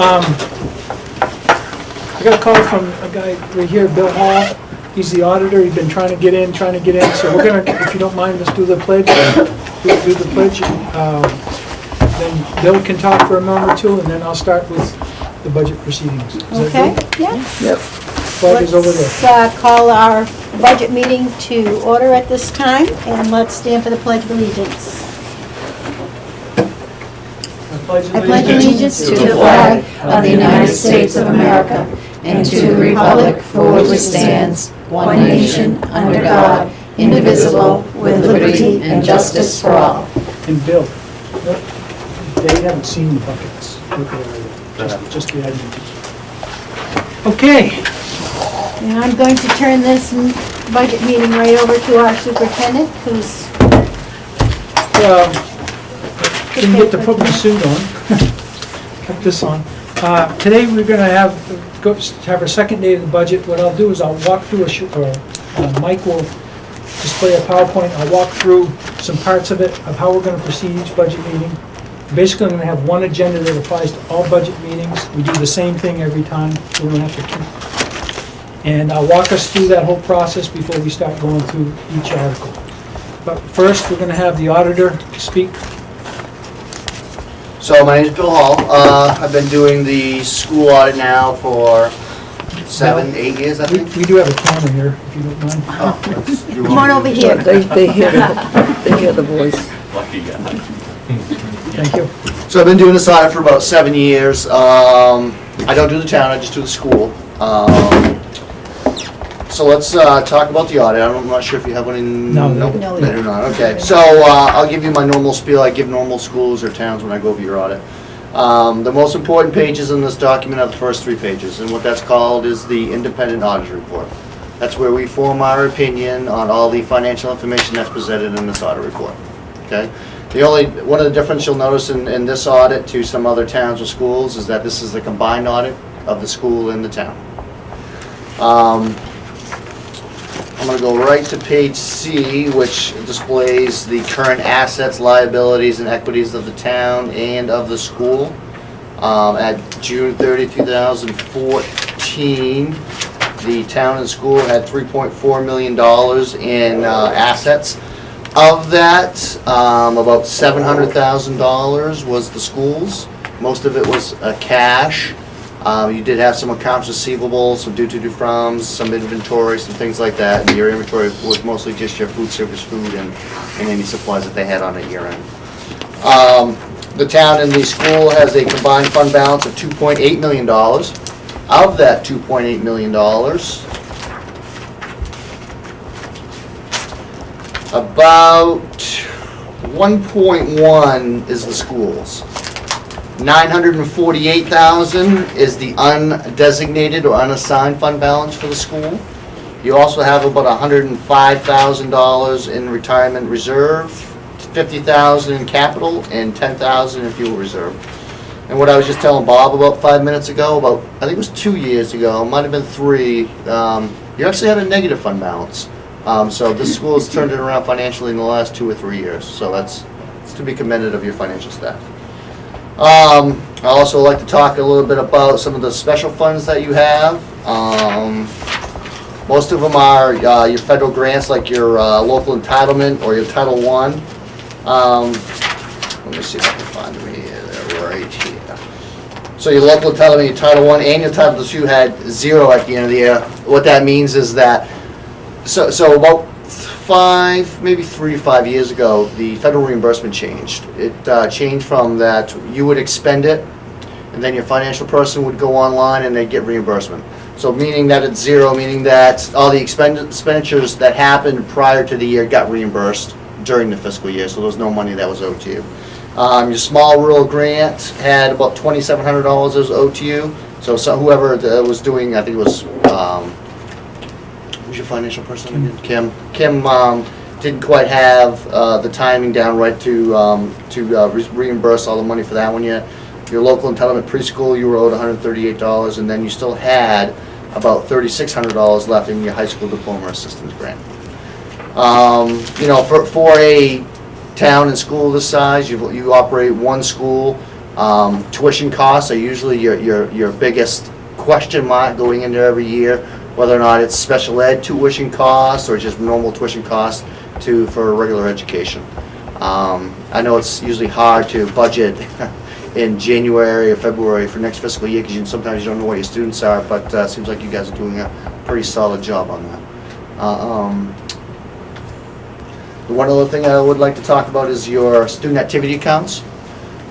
I got a call from a guy right here, Bill Hall. He's the auditor. He's been trying to get in. So we're gonna, if you don't mind, let's do the pledge. Do the pledge. Then Bill can talk for a moment or two, and then I'll start with the budget proceedings. Is that Okay, good? yeah. Yep. Flag is over there. Let's call our budget meeting to order at this time, and let's stand for the Pledge of Allegiance. I pledge allegiance to the flag of the United States of America and to the republic for which it stands, one nation, under God, indivisible, with liberty and justice for all. And Bill, they haven't seen the buckets. Just the admin. Okay. And I'm going to turn this budget meeting right over to our superintendent, who's... Didn't get to put my suit on. Put this on. Today we're going to have our second day of the budget. What I'll do is I'll walk through Mike will display a PowerPoint. I'll walk through some parts of it, of how we're going to proceed each budget meeting. Basically, I'm going to have one agenda that applies to all budget meetings. We do the same thing every time. We don't have to keep. And I'll walk us through that whole process before we start going through each article. But first, we're going to have the auditor speak. So my name is Bill Hall. I've been doing the school audit now for 8 years, I think. We do have a camera here, if you don't mind. Oh, let's do Come on over here. They hear the voice. Lucky guy. Thank you. So I've been doing this audit for about 7 years. I don't do the town, I just do the school. So let's talk about the audit. I'm not sure if you have one in... No. Nope, No, we they don't. do not. Okay, so I'll give you my normal spiel. I give normal schools or towns when I go over your audit. The most important pages in this document are the first 3 pages, and what that's called is the independent audit report. That's where we form our opinion on all the financial information that's presented in this audit report. Okay? One of the differences you'll notice in this audit to some other towns or schools is that this is the combined audit of the school and the town. I'm going to go right to page C, which displays the current assets, liabilities, and equities of the town and of the school. At June 30, 2014, the town and school had $3.4 million in assets. Of that, about $700,000 was the schools. Most of it was cash. You did have some accounts receivable, some due from, some inventory, some things like that. And your inventory was mostly just your food service food and any supplies that they had on at year end. The town and the school has a combined fund balance of $2.8 million. Of that $2.8 million, about 1.1 is the schools. 948,000 is the undesignated or unassigned fund balance for the school. You also have about $105,000 in retirement reserve, $50,000 in capital, and $10,000 in fuel reserve. And what I was just telling Bob about 5 minutes ago, I think it was 2 years ago, might have been 3, you actually had a negative fund balance. So this school has turned it around financially in the last 2 or 3 years. So it's to be commended of your financial staff. I also like to talk a little bit about some of the special funds that you have. Most of them are your federal grants, like your local entitlement or your Title I. Let me see if I can find them here. They're right here. So your local entitlement, your Title I, and your Title II had 0 at the end of the year. What that means is that, so about 3 to 5 years ago, the federal reimbursement changed. It changed from that you would expend it, and then your financial person would go online and they'd get reimbursement. So meaning that it's 0, meaning that all the expenditures that happened prior to the year got reimbursed during the fiscal year, so there was no money that was owed to you. Your small rural grant had about $2,700 that was owed to you. So whoever was doing, I think it was, who's your financial person again? Kim. Kim didn't quite have the timing down right to reimburse all the money for that one yet. Your local entitlement preschool, you were owed $138, and then you still had about $3,600 left in your high school diploma assistance grant. For a town and school this size, you operate one school. Tuition costs are usually your biggest question mark going into every year, whether or not it's special ed tuition costs or just normal tuition costs for regular education. I know it's usually hard to budget in January or February for next fiscal year because sometimes you don't know what your students are, but it seems like you guys are doing a pretty solid job on that. The one other thing I would like to talk about is your student activity accounts.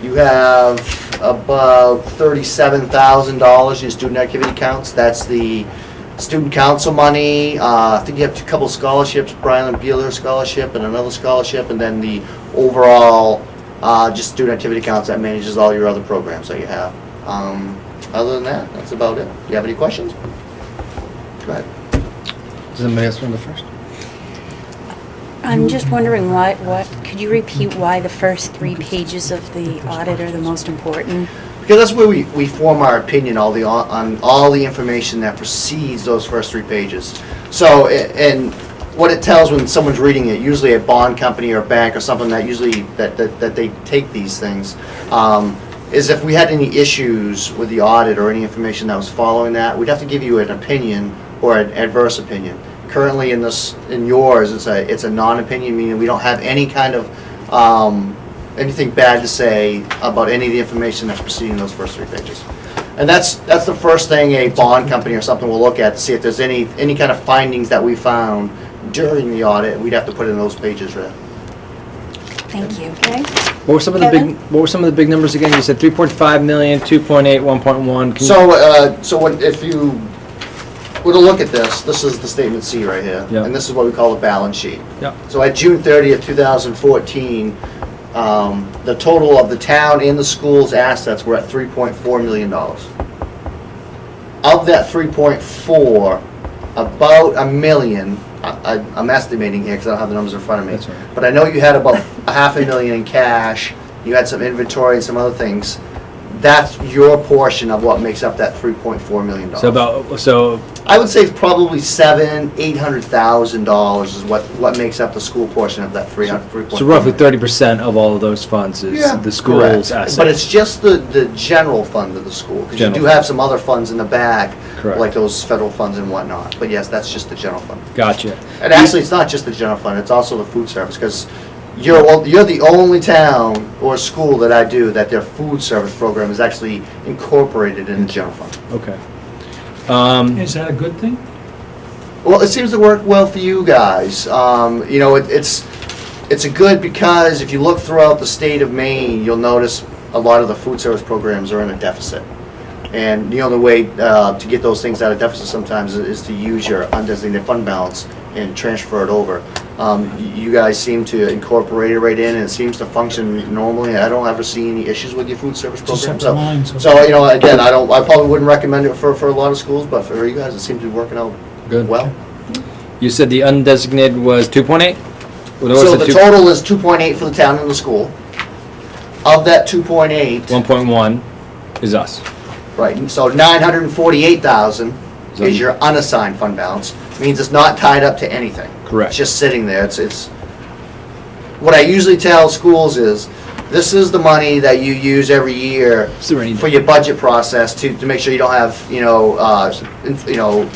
You have about $37,000 in your student activity accounts. That's the student council money. I think you have a couple scholarships, Brian and Beeler scholarship and another scholarship, and then the overall just student activity accounts that manages all your other programs that you have. Other than that, that's about it. Do you have any questions? Go ahead. Does anybody else want to go first? I'm just wondering could you repeat why the first 3 pages of the audit are the most important? Because that's where we form our opinion on all the information that precedes those first 3 pages. So, and what it tells when someone's reading it, usually a bond company or a bank or something that usually that they take these things, is if we had any issues with the audit or any information that was following that, we'd have to give you an opinion or an adverse opinion. Currently in yours, it's a non-opinion, meaning we don't have any kind of anything bad to say about any of the information that's preceding those first 3 pages. And that's the first thing a bond company or something will look at to see if there's any kind of findings that we found during the audit. We'd have to put in those pages, right? Thank you. Okay? What were some of the Kevin? What were some of the big numbers again? You said 3.5 million, 2.8, 1.1. If you were to look at this is the statement C right here. Yeah. And this is what we call the balance sheet. Yeah. So at June 30th, 2014, the total of the town and the school's assets were at $3.4 million. Of that 3.4, about $1 million, I'm estimating here because I don't have the numbers in front of me. That's right. But I know you had about $500,000 in cash, you had some inventory and some other things. That's your portion of what makes up that $3.4 million. So I would say it's probably $800,000 is what makes up the school portion of that $3.4 so roughly 30% of all of those funds is the school's correct. assets. But it's just the general fund of the school, because you General do fund. have some other funds in the back, Correct. like those federal funds and whatnot. But yes, that's just the general fund. Gotcha. And actually, it's not just the general fund, it's also the food service, because you're the only town or school that I do that their food service program is actually incorporated in the general fund. Okay. Is that a good thing? Well, it seems to work well for you guys. It's a good because if you look throughout the state of Maine, you'll notice a lot of the food service programs are in a deficit. And the only way to get those things out of deficit sometimes is to use your undesignated fund balance and transfer it over. You guys seem to incorporate it right in, and it seems to function normally. I don't ever see any issues with your food service It's a program. separate line, so- So, again, I probably wouldn't recommend it for a lot of schools, but for you guys, it seems to be working out Good. well. You said the undesignated was 2.8? So the total is 2.8 for the town and the school. Of that 2.8, 1.1 is us. right, so 948,000 So- is your unassigned fund balance. Means it's not tied up to anything. Correct. It's just sitting there. It's what I usually tell schools is, this is the money that you use every year It's the rainy day. for your budget process to make sure you don't have,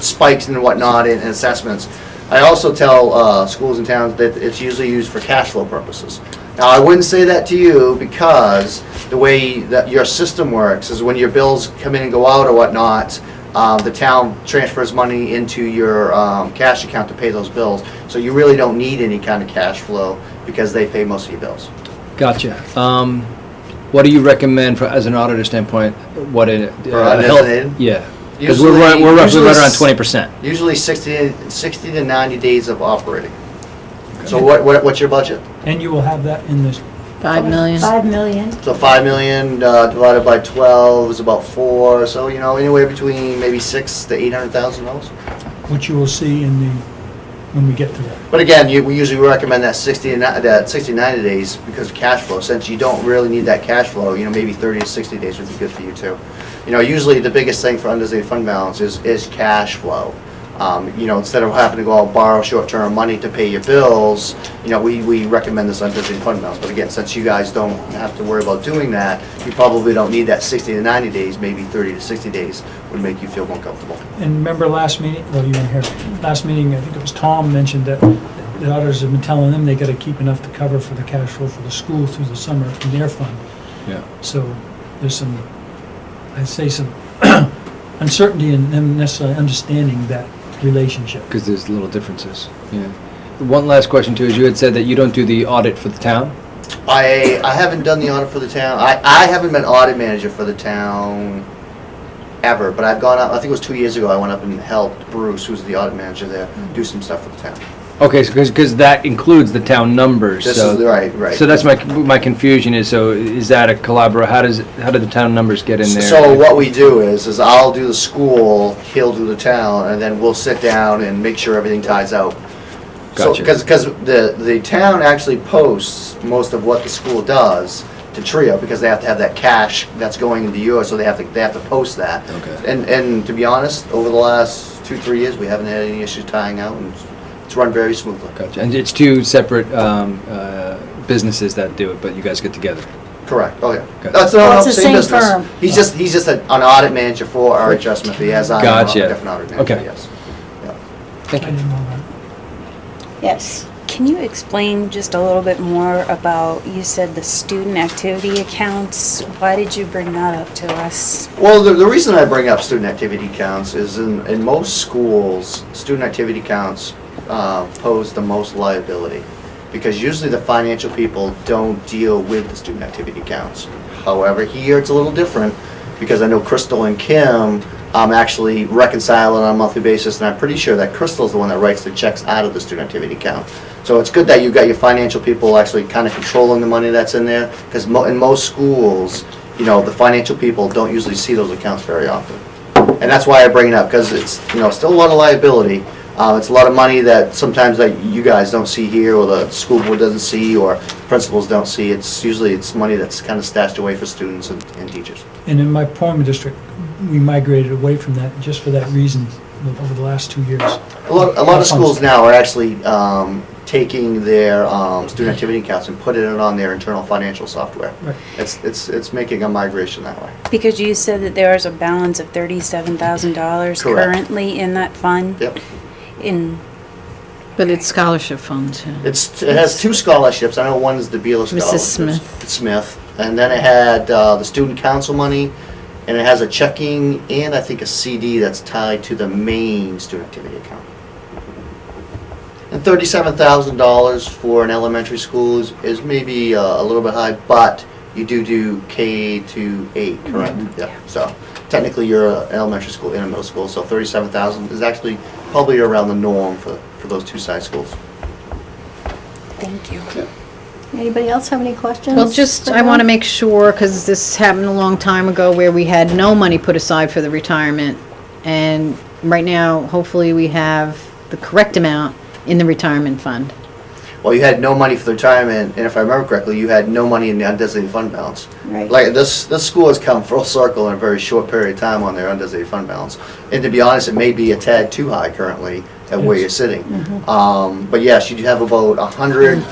spikes and whatnot in assessments. I also tell schools and towns that it's usually used for cash flow purposes. Now, I wouldn't say that to you because the way that your system works is when your bills come in and go out or whatnot, the town transfers money into your cash account to pay those bills. So you really don't need any kind of cash flow because they pay most of your bills. Gotcha. What do you recommend as an auditor standpoint? What it For undesignated? Yeah. Because we're Usually- roughly usually right around s- 20%. Usually 60 to 90 days of operating. So what's your budget? And you will have that in this, 5 million. 5 million. So 5 million divided by 12 is about 4. So anywhere between maybe $600,000 to $800,000. which you will see when we get to that. But again, we usually recommend that 60 to 90 days because of cash flow. Since you don't really need that cash flow, maybe 30 to 60 days would be good for you too. Usually the biggest thing for undesignated fund balance is cash flow. Instead of having to go out and borrow short-term money to pay your bills, we recommend this undesignated fund balance. But again, since you guys don't have to worry about doing that, you probably don't need that 60 to 90 days, maybe 30 to 60 days would make you feel more comfortable. And remember last meeting, well, you weren't here, last meeting, I think it was Tom mentioned that the auditors have been telling them they gotta keep enough to cover for the cash flow for the school through the summer in their fund. Yeah. So there's some, I'd say some uncertainty in them necessarily understanding that relationship. Because there's little differences, yeah. One last question too, is you had said that you don't do the audit for the town? I haven't done the audit for the town. I haven't been audit manager for the town ever, but I've gone up, I think it was 2 years ago, I went up and helped Bruce, who's the audit manager there, do some stuff for the town. Okay, because that includes the town numbers, This so. is, right. So that's my confusion is, so is that a how do the town numbers get in there? So what we do is I'll do the school, he'll do the town, and then we'll sit down and make sure everything ties out. Gotcha. Because the town actually posts most of what the school does to TRIO, because they have to have that cash that's going into yours, so they have to post that. Okay. And to be honest, over the last 2-3 years, we haven't had any issues tying out, and it's run very smoothly. Gotcha, and it's two separate businesses that do it, but you guys get together? Correct, oh yeah. Okay. That's Well, not it's the the same same business. firm. He's just an audit manager for our adjustment fee, as I am a Gotcha. different audit manager, Okay. yes. Yeah. Thank I you. didn't know that. Yes. Can you explain just a little bit more about, you said the student activity accounts? Why did you bring that up to us? Well, the reason I bring up student activity counts is in most schools, student activity counts pose the most liability, because usually the financial people don't deal with the student activity counts. However, here it's a little different, because I know Crystal and Kim actually reconcile it on a monthly basis, and I'm pretty sure that Crystal's the one that writes the checks out of the student activity account. So it's good that you've got your financial people actually kind of controlling the money that's in there, because in most schools, the financial people don't usually see those accounts very often. And that's why I bring it up, because it's, still a lot of liability. It's a lot of money that sometimes that you guys don't see here, or the school board doesn't see, or principals don't see. It's usually money that's kind of stashed away for students and teachers. And in my Portman district, we migrated away from that just for that reason over the last 2 years. A lot of schools now are actually taking their student activity accounts and putting it on their internal financial software. Right. It's making a migration that way. Because you said that there is a balance of $37,000 Correct. currently in that fund? Yep. But it's scholarship funds, yeah. It has 2 scholarships. I know one is the Beeler Scholarship. Smith. Smith. And then it had the student council money, and it has a checking and I think a CD that's tied to the main student activity account. And $37,000 for an elementary school is maybe a little bit high, but you do K to 8, correct? Yeah. So technically you're an elementary school and a middle school, so $37,000 is actually probably around the norm for those 2 side schools. Thank you. Anybody else have any questions? Well, just, I want to make sure, because this happened a long time ago where we had no money put aside for the retirement. And right now, hopefully, we have the correct amount in the retirement fund. Well, you had no money for the retirement, and if I remember correctly, you had no money in the undesignated fund balance. Right. Like, this school has come full circle in a very short period of time on their undesignated fund balance. And to be honest, it may be a tad too high currently at where you're sitting. But yes, you do have about $105,000,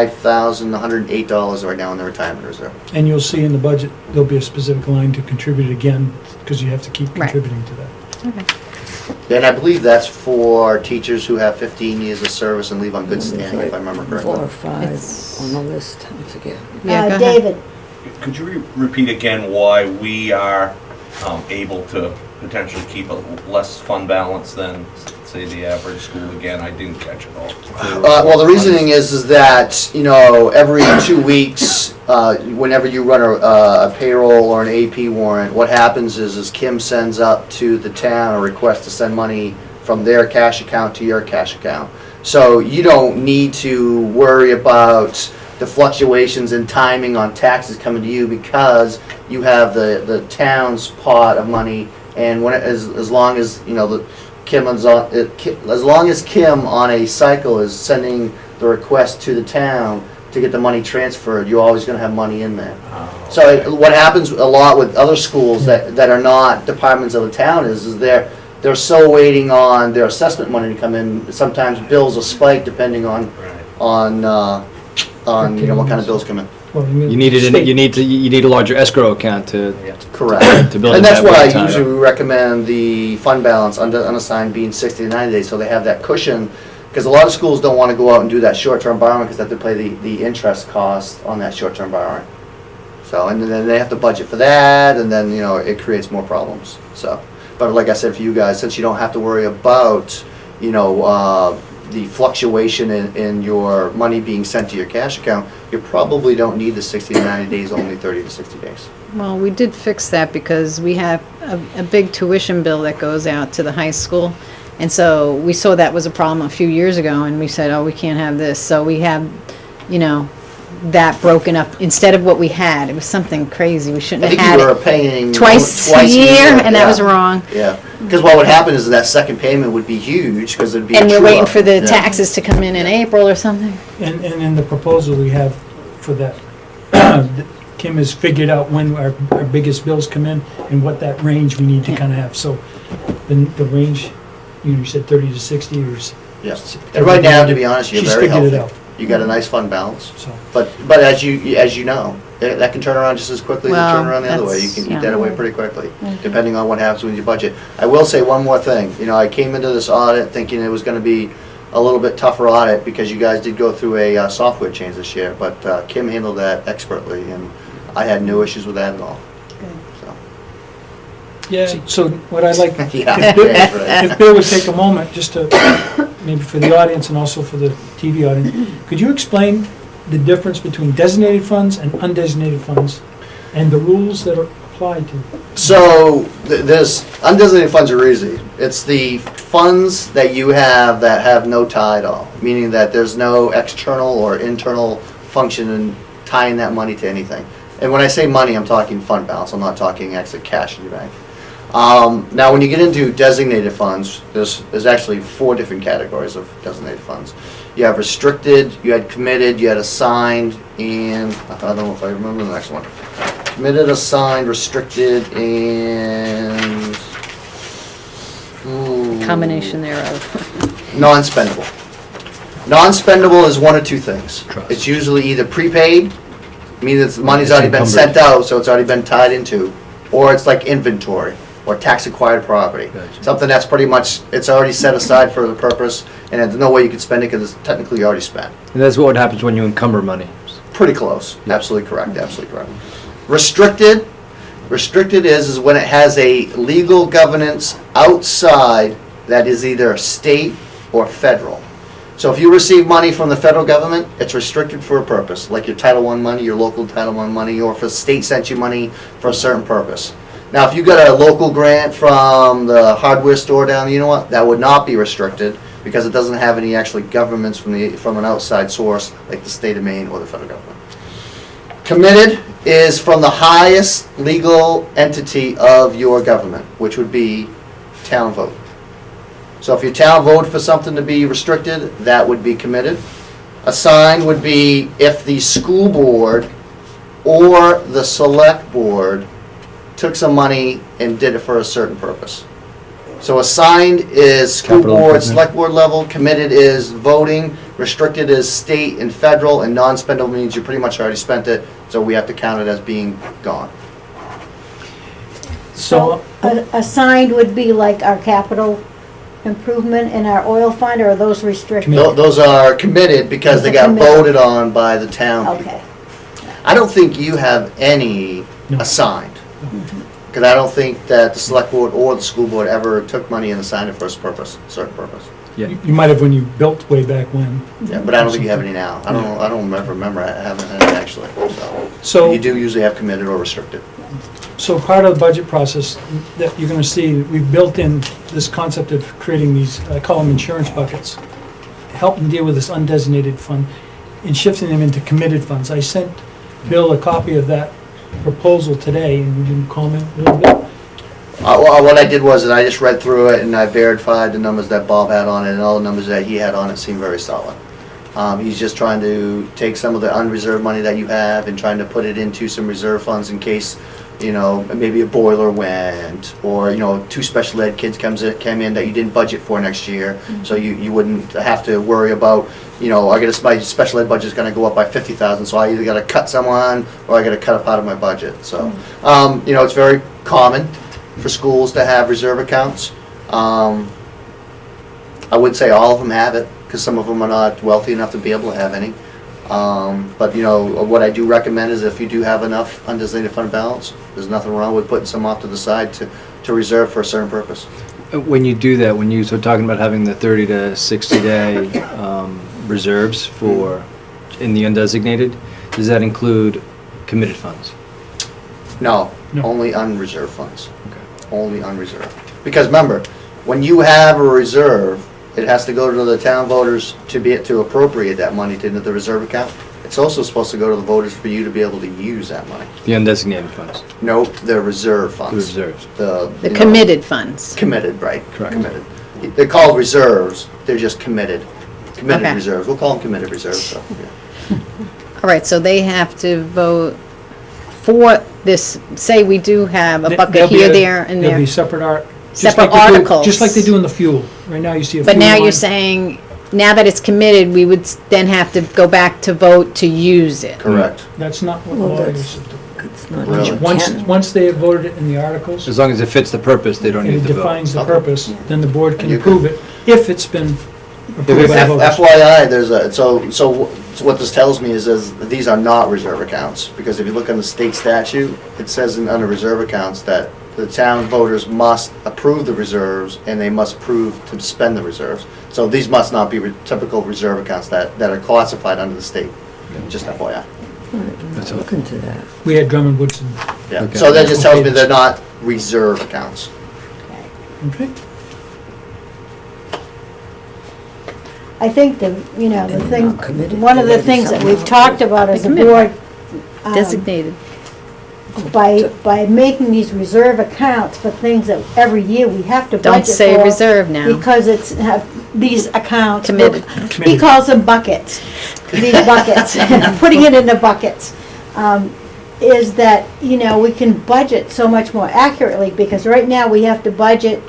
$108 right now in the retirement reserve. And you'll see in the budget, there'll be a specific line to contribute again, because you have to keep Right. contributing to that. And I believe that's for teachers who have 15 years of service and leave on good standing, if I remember 4 correctly. or 5 It's- on the list, I forget. Yeah, go ahead. David, Could you repeat again why we are able to potentially keep a less fund balance than, say, the average school? Again, I didn't catch it all. Well, the reasoning is that, every 2 weeks, whenever you run a payroll or an AP warrant, what happens is Kim sends up to the town a request to send money from their cash account to your cash account. So you don't need to worry about the fluctuations in timing on taxes coming to you, because you have the town's pot of money, and as long as as long as Kim on a cycle is sending the request to the town to get the money transferred, you're always going to have money in there. So what happens a lot with other schools that are not departments of the town is they're they're so waiting on their assessment money to come in, sometimes bills will spike depending on, you know, what kind of bills come in. Well, you You need a larger escrow account to Correct. To build And it that's that why way, Tyler. usually we recommend the fund balance unassigned being 60 to 90 days, so they have that cushion. Because a lot of schools don't want to go out and do that short-term borrowing because they have to pay the interest cost on that short-term borrowing. So, and then they have to budget for that, and then, you know, it creates more problems, so. But like I said, for you guys, since you don't have to worry about, you know, the fluctuation in your money being sent to your cash account, you probably don't need the 60 to 90 days, only 30 to 60 days. Well, we did fix that because we have a big tuition bill that goes out to the high school. And so we saw that was a problem a few years ago, and we said, oh, we can't have this. So we have, you know, that broken up instead of what we had. It was something crazy. We shouldn't I have think had you were it paying twice a year, and that was wrong. Yeah, because what would happen is that second payment would be huge, because it'd be a And we're waiting true-up. for the Yeah. taxes to come in April or something. And in the proposal we have for that, Kim has figured out when our biggest bills come in and what that range we need to kind of have. So the range, you said 30 to 60 or. Yeah, and right now, to be honest, you're She's very figured it healthy. out. You got a nice fund balance, So, but as you know, that can turn around just as quickly as it Well, turn around the other way. You that's- can eat yeah. that away pretty quickly, depending on what happens with your budget. I will say one more thing. You know, I came into this audit thinking it was going to be a little bit tougher audit because you guys did go through a software change this year, but Kim handled that expertly, and I had no issues with that at all. So, yeah, so what I'd like, yeah, if Bill- that's right. if Bill would take a moment, just to, maybe for the audience and also for the TV audience, could you explain the difference between designated funds and undesignated funds and the rules that are applied to? So, there's, undesignated funds are easy. It's the funds that you have that have no tie at all, meaning that there's no external or internal function in tying that money to anything. And when I say money, I'm talking fund balance, I'm not talking actually cash in your bank. Now, when you get into designated funds, there's actually 4 different categories of designated funds. You have restricted, you had committed, you had assigned, and I don't know if I remember the next one. Committed, assigned, restricted, and Combination thereof. non-spendable. Non-spendable is one of 2 things. Trust. It's usually either prepaid, meaning the money's already been encumbered. sent out, so it's already been tied into, or it's like inventory or tax-acquired property. Gotcha. Something that's pretty much, it's already set aside for the purpose, and there's no way you can spend it because it's technically already spent. And that's what happens when you encumber money. Pretty close. Absolutely correct, absolutely correct. Restricted is when it has a legal governance outside that is either state or federal. So if you receive money from the federal government, it's restricted for a purpose, like your Title I money, your local Title I money, or if a state sent you money for a certain purpose. Now, if you got a local grant from the hardware store down, you know what, that would not be restricted because it doesn't have any actually governments from an outside source like the state of Maine or the federal government. Committed is from the highest legal entity of your government, which would be town vote. So if your town voted for something to be restricted, that would be committed. Assigned would be if the school board or the select board took some money and did it for a certain purpose. So assigned is school Capital board, improvement. select board level, committed is voting, restricted is state and federal, and non-spendable means you pretty much already spent it, so we have to count it as being gone. So, Assigned would be like our capital improvement and our oil fund, or are those restricted? Those are committed because they got Committed. voted on by the town people. Okay. I don't think you have any No. assigned. Because I don't think that the select board or the school board ever took money and assigned it for a purpose, certain purpose. Yeah. you might have when you built way back when. Yeah, but I don't think you have any now. I don't remember having any actually, so. So, You do usually have committed or restricted. so part of the budget process that you're gonna see, we've built in this concept of creating these, I call them insurance buckets, help them deal with this undesignated fund and shifting them into committed funds. I sent Bill a copy of that proposal today, and we didn't comment a little bit. Well, what I did was that I just read through it and I verified the numbers that Bob had on it, and all the numbers that he had on it seemed very solid. He's just trying to take some of the unreserved money that you have and trying to put it into some reserve funds in case, you know, maybe a boiler went, or, you know, 2 special ed kids came in that you didn't budget for next year. So you wouldn't have to worry about, you know, my special ed budget's gonna go up by 50,000, so I either gotta cut someone or I gotta cut a part of my budget, so. You know, it's very common for schools to have reserve accounts. I wouldn't say all of them have it, because some of them are not wealthy enough to be able to have any. But, you know, what I do recommend is if you do have enough undesignated fund balance, there's nothing wrong with putting some off to the side to reserve for a certain purpose. When you do that, when you start talking about having the 30 to 60 day reserves for, in the undesignated, does that include committed funds? No, No. only unreserved funds. Okay. Only unreserved. Because remember, when you have a reserve, it has to go to the town voters to appropriate that money into the reserve account. It's also supposed to go to the voters for you to be able to use that money. The undesignated funds, Nope, the reserve the funds. reserves. The you know, committed funds. Committed, right. Correct. Committed. They're called reserves, they're just committed. Committed Okay. reserves, we'll call them committed reserves, so, yeah. All right, so they have to vote for this, say we do have a There'll bucket be here, there, and There'll be there. separate Separate articles. Just like they do in the fuel. Right now, you see a fuel But now line. you're saying, now that it's committed, we would then have to go back to vote to use it. Correct. That's not what Well, law that's- is. It's not Really? really Once, can. once they have voted it in the articles, As long as it fits the purpose, they don't and need it to vote. defines the Okay. purpose, then the board can You approve it, if it's been approved by F- voters. FYI, there's a, so what this tells me is these are not reserve accounts, because if you look on the state statute, it says under reserve accounts that the town voters must approve the reserves, and they must approve to spend the reserves. So these must not be typical reserve accounts that are classified under the state, just FYI. That's Look all. into that. We had Drummond Woodson. Yeah, Okay. so that just tells me they're not reserve accounts. Okay. I think the, you know, the They're thing, not committed. one of the They're things that we've somehow- talked about as a They're board, committed. um, Designated. by making these reserve accounts for things that every year we have to budget for. Don't say reserve now. Because it's, these accounts. Committed. He Committed. calls them buckets, these buckets, putting it into buckets. Is that, you know, we can budget so much more accurately, because right now we have to budget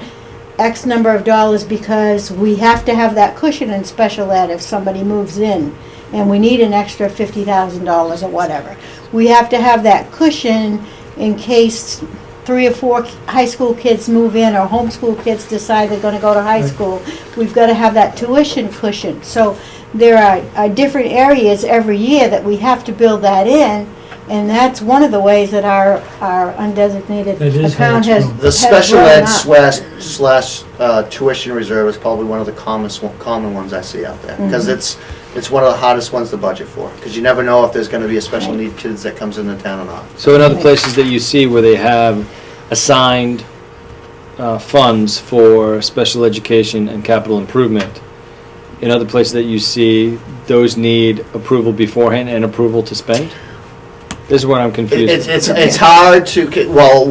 X number of dollars because we have to have that cushion in special ed if somebody moves in and we need an extra $50,000 or whatever. We have to have that cushion in case 3 or 4 high school kids move in or homeschool kids decide they're gonna go to high Right. school. We've gotta have that tuition cushion. So there are different areas every year that we have to build that in, and that's one of the ways that our undesignated That is how account it's has. grown. The has special grown ed up. slash tuition reserve is probably one of the common ones I see out there. Because it's one of the hardest ones to budget for. Because you never know if there's gonna be a special need kids that comes into town or not. So in other places that you see where they have assigned funds for special education and capital improvement, in other places that you see, those need approval beforehand and approval to spend? This is where I'm confused. It's hard to, well,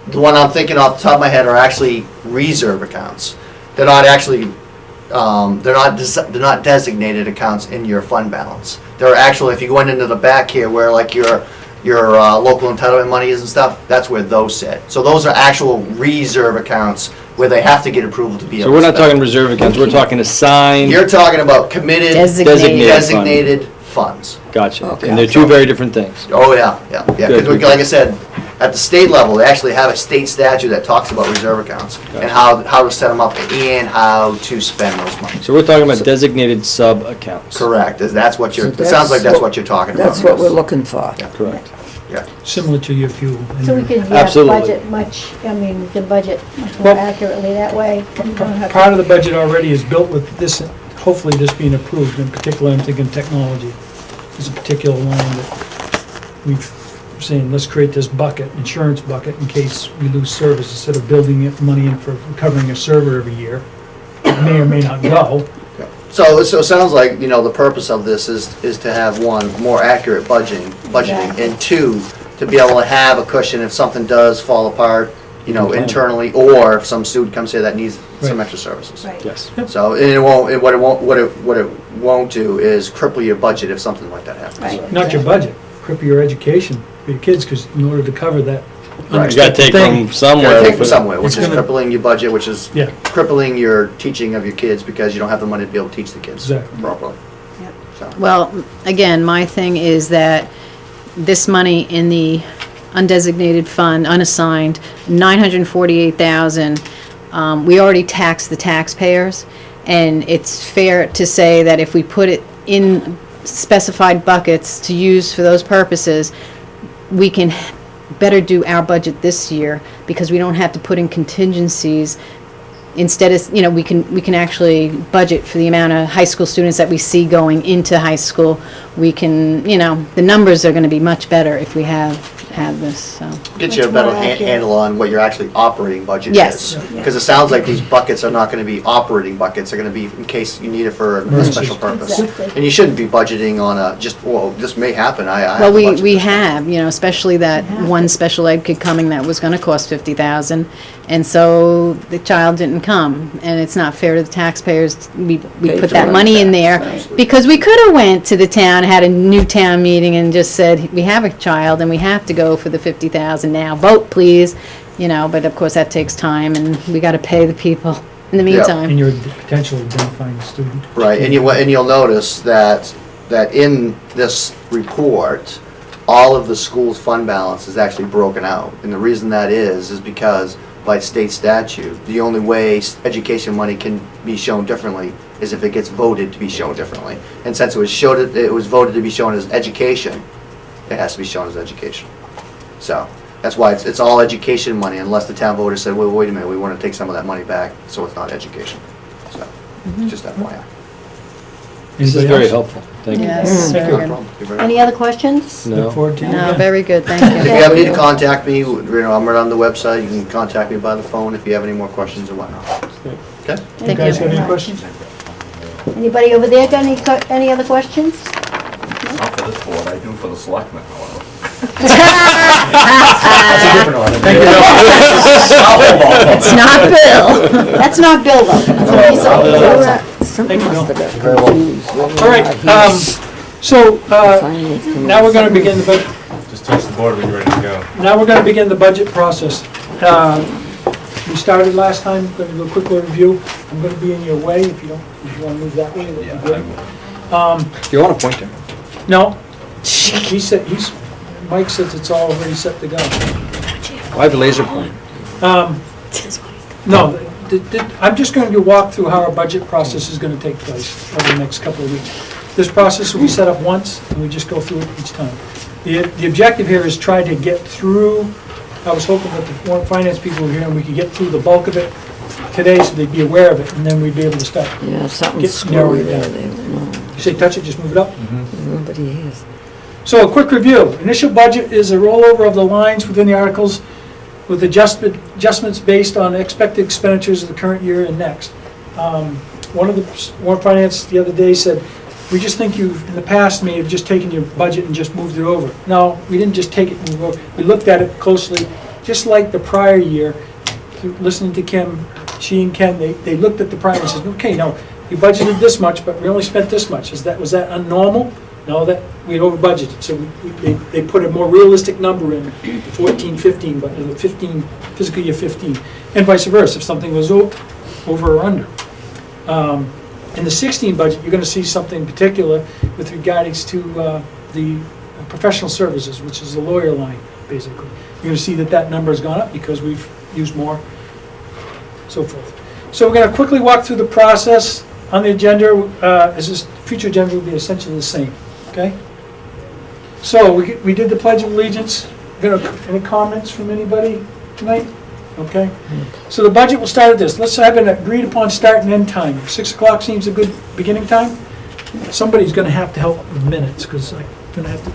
the one I'm thinking off the top of my head are actually reserve accounts. They're not actually, they're not designated accounts in your fund balance. They're actually, if you go into the back here where like your local entitlement money is and stuff, that's where those sit. So those are actual reserve accounts where they have to get approval to be So able we're to not spend. talking reserve accounts, we're talking assigned, You're talking about committed, Designated. designated funds. gotcha. Okay. And they're two very different things. Oh, yeah. Good. Because like I said, at the state level, they actually have a state statute that talks about reserve accounts and how to set them up and how to spend those monies. So we're talking about designated sub-accounts. Correct, that's what So it sounds like that's that's what- what you're talking about. That's what we're looking for. Yeah. Correct. Yeah. Similar to your fuel. and So we your- can, Absolutely. budget much, I mean, we can budget much more Well, accurately that way. You don't have to- Part of the budget already is built with this, hopefully this being approved. In particular, I'm thinking technology. There's a particular line that we've saying, let's create this bucket, insurance bucket, in case we lose service, instead of building money in for recovering a server every year. It may or may not go. So it sounds like, the purpose of this is to have, one, more accurate budgeting, Exactly. and two, to be able to have a cushion if something does fall apart, internally, or if some student comes here that needs some Right. extra services. Right. Yes. So, and what it won't do is cripple your budget if something like that happens. Right. Not your budget, cripple your education for your kids, because in order to cover that Right. You gotta unexpected take thing. from somewhere. Gotta take to from put it- somewhere, which It's is gonna- crippling your budget, which is Yeah. crippling your teaching of your kids because you don't have the money to be able to teach the kids Exactly. properly. Yep. So, Well, again, my thing is that this money in the undesignated fund, unassigned, 948,000, we already taxed the taxpayers, and it's fair to say that if we put it in specified buckets to use for those purposes, we can better do our budget this year, because we don't have to put in contingencies. Instead of, we can actually budget for the amount of high school students that we see going into high school. We can, the numbers are gonna be much better if we have this, so. get you a Much better more accurate. handle on what your actually operating budget Yes. is. Because it sounds like these buckets are not gonna be operating buckets, they're gonna be in case you need it for a Emergencies. special purpose. Exactly. And you shouldn't be budgeting on this may happen, I Well, have to budget we this. have, especially that one special ed kid coming that was gonna cost 50,000, and so the child didn't come, and it's not fair to the taxpayers. We Paid put for that it. money in there, Absolutely. because we could have went to the town, had a new town meeting, and just said, we have a child, and we have to go for the 50,000 now, vote please, but of course that takes time, and we gotta pay the people in the Yeah. meantime. And you're potentially identifying the student. Right, and you'll notice that in this report, all of the school's fund balance is actually broken out. And the reason that is because by state statute, the only way education money can be shown differently is if it gets voted to be shown differently. And since it was voted to be shown as education, it has to be shown as education. So, that's why it's all education money, unless the town voters said, well, wait a minute, we want to take some of that money back, so it's not education. So, just FYI. This is Anybody very else? helpful, thank you. Yes, Yeah. very No good. problem. You're very Any other questions? Look No, forward to you No, again. very good, thank If you. you ever need to contact me, I'm right on the website, you can contact me by the phone if you have any more questions or whatnot. Okay? You Thank guys you. have any questions? Anybody over there got any other questions? Not for this board, I do for the selectmen, however. That's a different one. Thank you. It's not Bill. That's not Bill, though. That's what he said. Thank you, Bill. Must have got confused. All right, so, now we're gonna begin the budget. Just touch the board when you're ready to go. Now we're going to begin the budget process. We started last time, going to do a quick review. I'm going to be in your way if you want to move that way, that'd be good. Do you want to point him? No, Mike says it's all already set to go. I have a laser point. No, I'm just going to walk through how our budget process is going to take place over the next couple of weeks. This process will be set up once, and we just go through it each time. The objective here is try to get through, I was hoping that the warrant finance people were here and we could get through the bulk of it today so they'd be aware of it, and then we'd be able to start. Yeah, something's Get narrowed screwy there, down. they don't know. You say touch it, just move it up. Nobody is. So a quick review. Initial budget is a rollover of the lines within the articles with adjustments based on expected expenditures of the current year and next. One of the warrant finance the other day said, we just think you've, in the past, may have just taken your budget and just moved it over. No, we didn't just take it and move it over. We looked at it closely, just like the prior year, through listening to Kim, she and Ken, they looked at the prior and said, okay, no, you budgeted this much, but we only spent this much. Was that unnormal? No, that we over budgeted. So they put a more realistic number in 14, 15, but in the 15, fiscal year 15, and vice versa, if something was over or under. In the 16 budget, you're going to see something particular with regards to the professional services, which is the lawyer line, basically. You're going to see that number has gone up because we've used more, so forth. So we're going to quickly walk through the process. On the agenda, as this future agenda will be essentially the same, okay? So we did the Pledge of Allegiance. Any comments from anybody tonight? Okay. So the budget will start at this. Let's have an agreed upon start and end time. 6 o'clock seems a good beginning time. Somebody's going to have to help with minutes because I'm going to have to.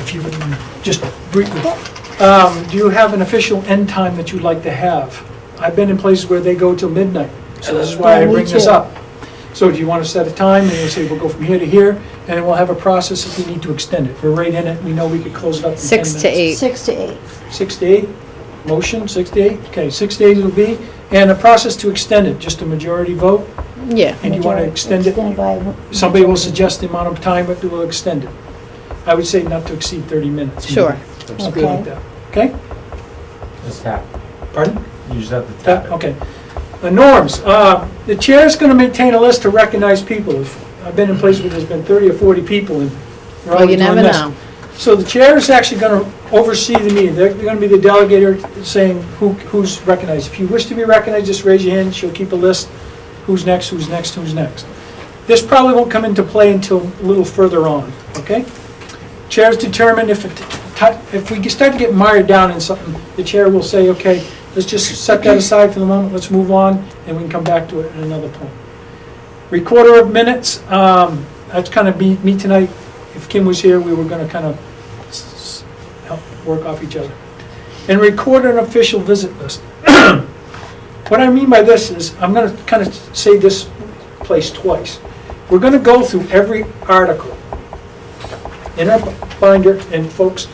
If you would just briefly, do you have an official end time that you'd like to have? I've been in places where they go till midnight, so this is why I Yeah, me bring this too. up. So do you want to set a time and you'll say we'll go from here to here, and then we'll have a process if we need to extend it. We're right in it. We know we could close it up in 10 minutes. 6 to 8. 6 to 8. 6 to 8, motion, 6 to 8, okay, 6 to 8 it'll be, and a process to extend it, just a majority vote, Yeah. and you want to extend it, Extend by- somebody will suggest the amount of time that we'll extend it. I would say not to exceed 30 minutes. Sure. Something like that, okay? Just tap. Pardon? You just have to tap it. Okay. The norms, the chair's gonna maintain a list to recognize people. I've been in places where there's been 30 or 40 people and they're all Well, you doing never this. know. So the chair is actually gonna oversee the meeting. They're gonna be the delegator saying who's recognized. If you wish to be recognized, just raise your hand, she'll keep a list, who's next, who's next, who's next. This probably won't come into play until a little further on, okay? Chairs determine if we start to get mired down in something, the chair will say, okay, let's just set that aside for the moment, let's move on, and we can come back to it at another point. Recorder of minutes, that's kind of me tonight. If Kim was here, we were gonna kind of help work off each other. And record an official visit list. What I mean by this is, I'm gonna kind of say this place twice. We're gonna go through every article in our binder, and folks,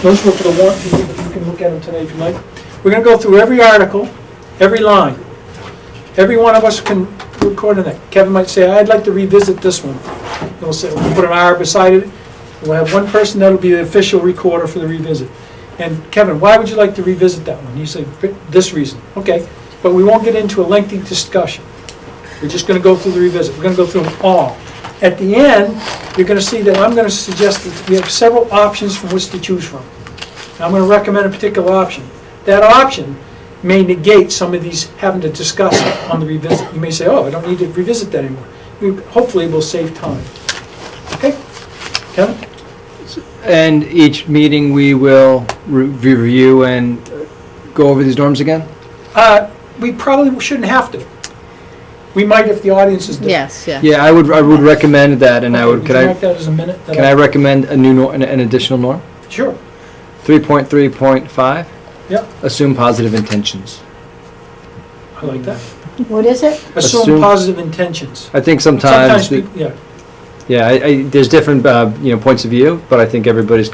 those were for the warrant, you can look at them tonight if you like. We're gonna go through every article, every line. Every one of us can record on that. Kevin might say, I'd like to revisit this one. And we'll say, we'll put an R beside it. We'll have one person that'll be the official recorder for the revisit. And Kevin, why would you like to revisit that one? You say, for this reason. Okay, but we won't get into a lengthy discussion. We're just gonna go through the revisit. We're gonna go through them all. At the end, you're gonna see that I'm gonna suggest that we have several options from which to choose from. I'm gonna recommend a particular option. That option may negate some of these having to discuss it on the revisit. You may say, oh, I don't need to revisit that anymore. Hopefully, we'll save time. Okay? Kevin? And each meeting, we will review and go over these norms again? We probably shouldn't have to. We might if the audience is different. Yes, yeah. Yeah, I would recommend that, and I would, Okay, could you I, mark that as a minute? can I recommend a new, an additional norm? Sure. 3.3.5, Yep, assume positive intentions. I like that. What is it? Assume Assume- positive intentions. I think sometimes, Sometimes, yeah. yeah, there's different, points of view, but I think everybody's,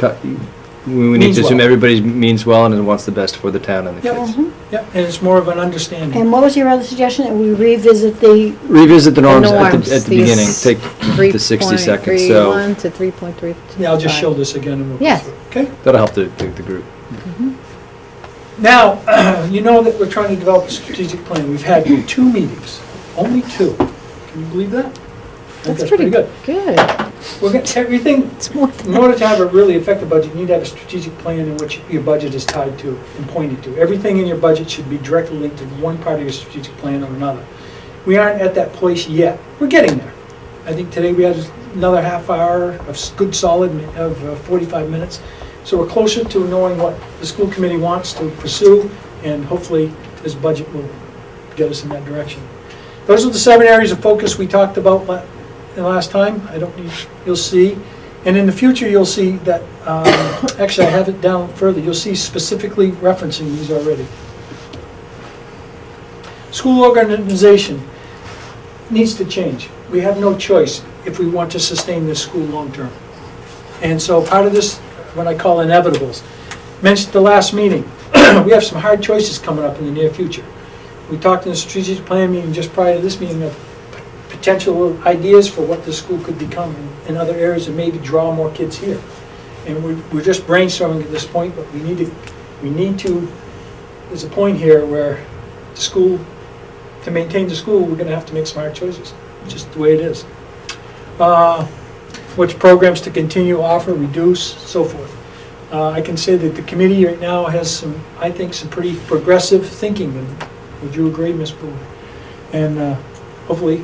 we need Means to assume well. everybody means well and wants the best for the town and the Yep. kids. Yeah, and it's more of an understanding. And what was your other suggestion, that we revisit the, Revisit the norms at norms, the these beginning, take the 60 seconds, so 3.31 to 3.3. Yeah, I'll just show this again and we'll go Yes. through it, okay? that'll help the group. Now, you know that we're trying to develop a strategic plan. We've had 2 meetings, only 2. Can you believe that? I think That's pretty good. good. We're getting everything, It's more in order to have a really effective budget, you need to have a strategic plan in which your budget is tied to and pointed to. Everything in your budget should be directly linked to one part of your strategic plan or another. We aren't at that place yet. We're getting there. I think today we had another half hour of good solid of 45 minutes. So we're closer to knowing what the school committee wants to pursue, and hopefully this budget will get us in that direction. Those are the 7 areas of focus we talked about the last time. I don't need, you'll see. And in the future, you'll see that, actually I have it down further, you'll see specifically referencing these already. School organization needs to change. We have no choice if we want to sustain this school long-term. And so part of this, what I call inevitables, mentioned at the last meeting, we have some hard choices coming up in the near future. We talked in the strategic plan meeting just prior to this meeting of potential ideas for what the school could become in other areas and maybe draw more kids here. And we're just brainstorming at this point, but we need to, there's a point here where the school, to maintain the school, we're gonna have to make some hard choices. It's just the way it is. Which programs to continue, offer, reduce, so forth. I can say that the committee right now has some, I think, some pretty progressive thinking. And would you agree, Ms. Brewer? And hopefully,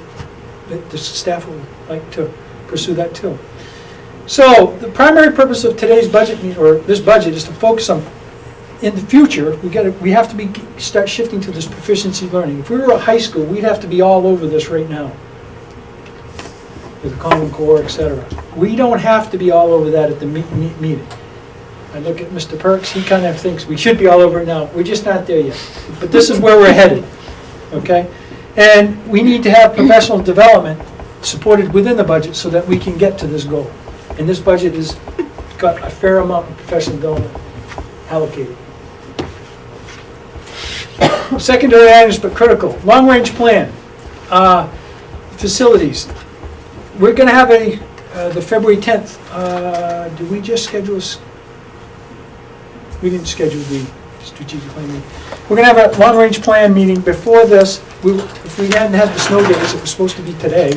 the staff will like to pursue that too. So the primary purpose of today's budget, or this budget, is to focus on, in the future, we have to start shifting to this proficiency learning. If we were a high school, we'd have to be all over this right now, with the Common Core, etc. We don't have to be all over that at the meeting. I look at Mr. Perks, he kind of thinks we should be all over it now. We're just not there yet. But this is where we're headed, okay? And we need to have professional development supported within the budget so that we can get to this goal. And this budget has got a fair amount of professional development allocated. Secondary items, but critical. Long-range plan. Facilities. We're gonna have the February 10th. Did we just schedule we didn't schedule the strategic plan meeting. We're gonna have a long-range plan meeting before this. If we hadn't had the snow days, it was supposed to be today.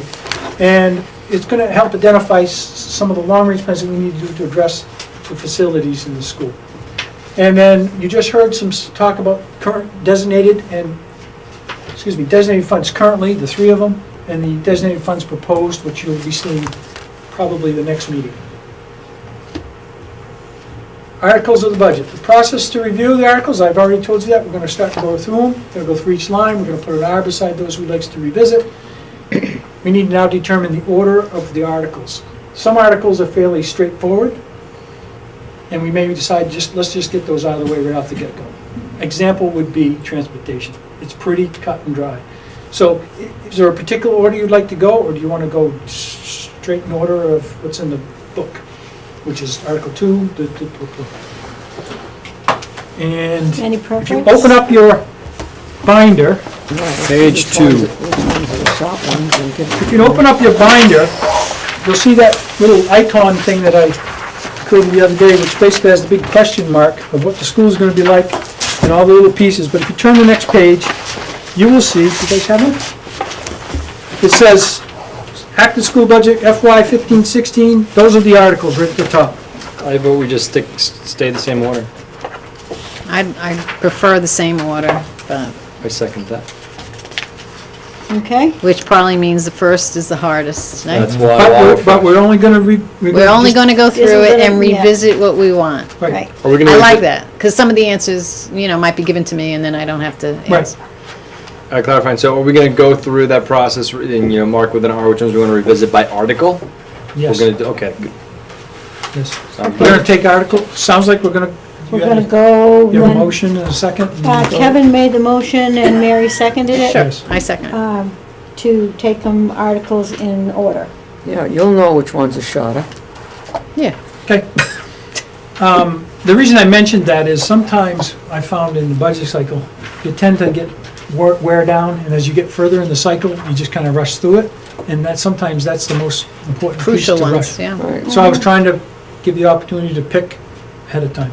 And it's gonna help identify some of the long-range plans that we need to do to address the facilities in the school. And then you just heard some talk about current designated funds currently, the three of them, and the designated funds proposed, which you'll be seeing probably the next meeting. Articles of the budget. The process to review the articles, I've already told you that. We're going to start to go through them. We're going to go through each line. We're going to put an R beside those we'd like to revisit. We need to now determine the order of the articles. Some articles are fairly straightforward, and we may decide let's just get those out of the way right off the get-go. Example would be transportation. It's pretty cut and dry. So is there a particular order you'd like to go, or do you want to go straight in order of what's in the book, which is Article 2? And Any if you preference? open up your binder, Page 2. if you open up your binder, you'll see that little icon thing that I created the other day, which basically has the big question mark of what the school's going to be like and all the little pieces. But if you turn to the next page, you will see, do you guys have it? It says, active school budget FY 15-16, those are the articles right at the top. I vote we just stay the same order. I prefer the same order, but, I second that. Okay. which probably means the first is the hardest, right? That's why. But we're only going to We're only gonna go through Isn't it it- and yeah. revisit what we want. Right. Are we gonna? I like that, because some of the answers, might be given to me and then I don't have to Right. answer. Clarifying, so are we gonna go through that process and, mark with an R which ones we wanna revisit by article? Yes, We're gonna do, okay, good. yes. Sounds We're going good. to take article, sounds like we're going to, We're gonna go, you have a when- motion and a second? Kevin made the motion and Mary seconded it. Yes. I second. To take them articles in order. Yeah, you'll know which one's a shorter. Yeah. Okay. The reason I mentioned that is sometimes I found in the budget cycle, you tend to get wear down, and as you get further in the cycle, you just kind of rush through it, and sometimes that's the most important piece Crucial to rush. ones, yeah. Right. So I was trying to give you the opportunity to pick ahead of time.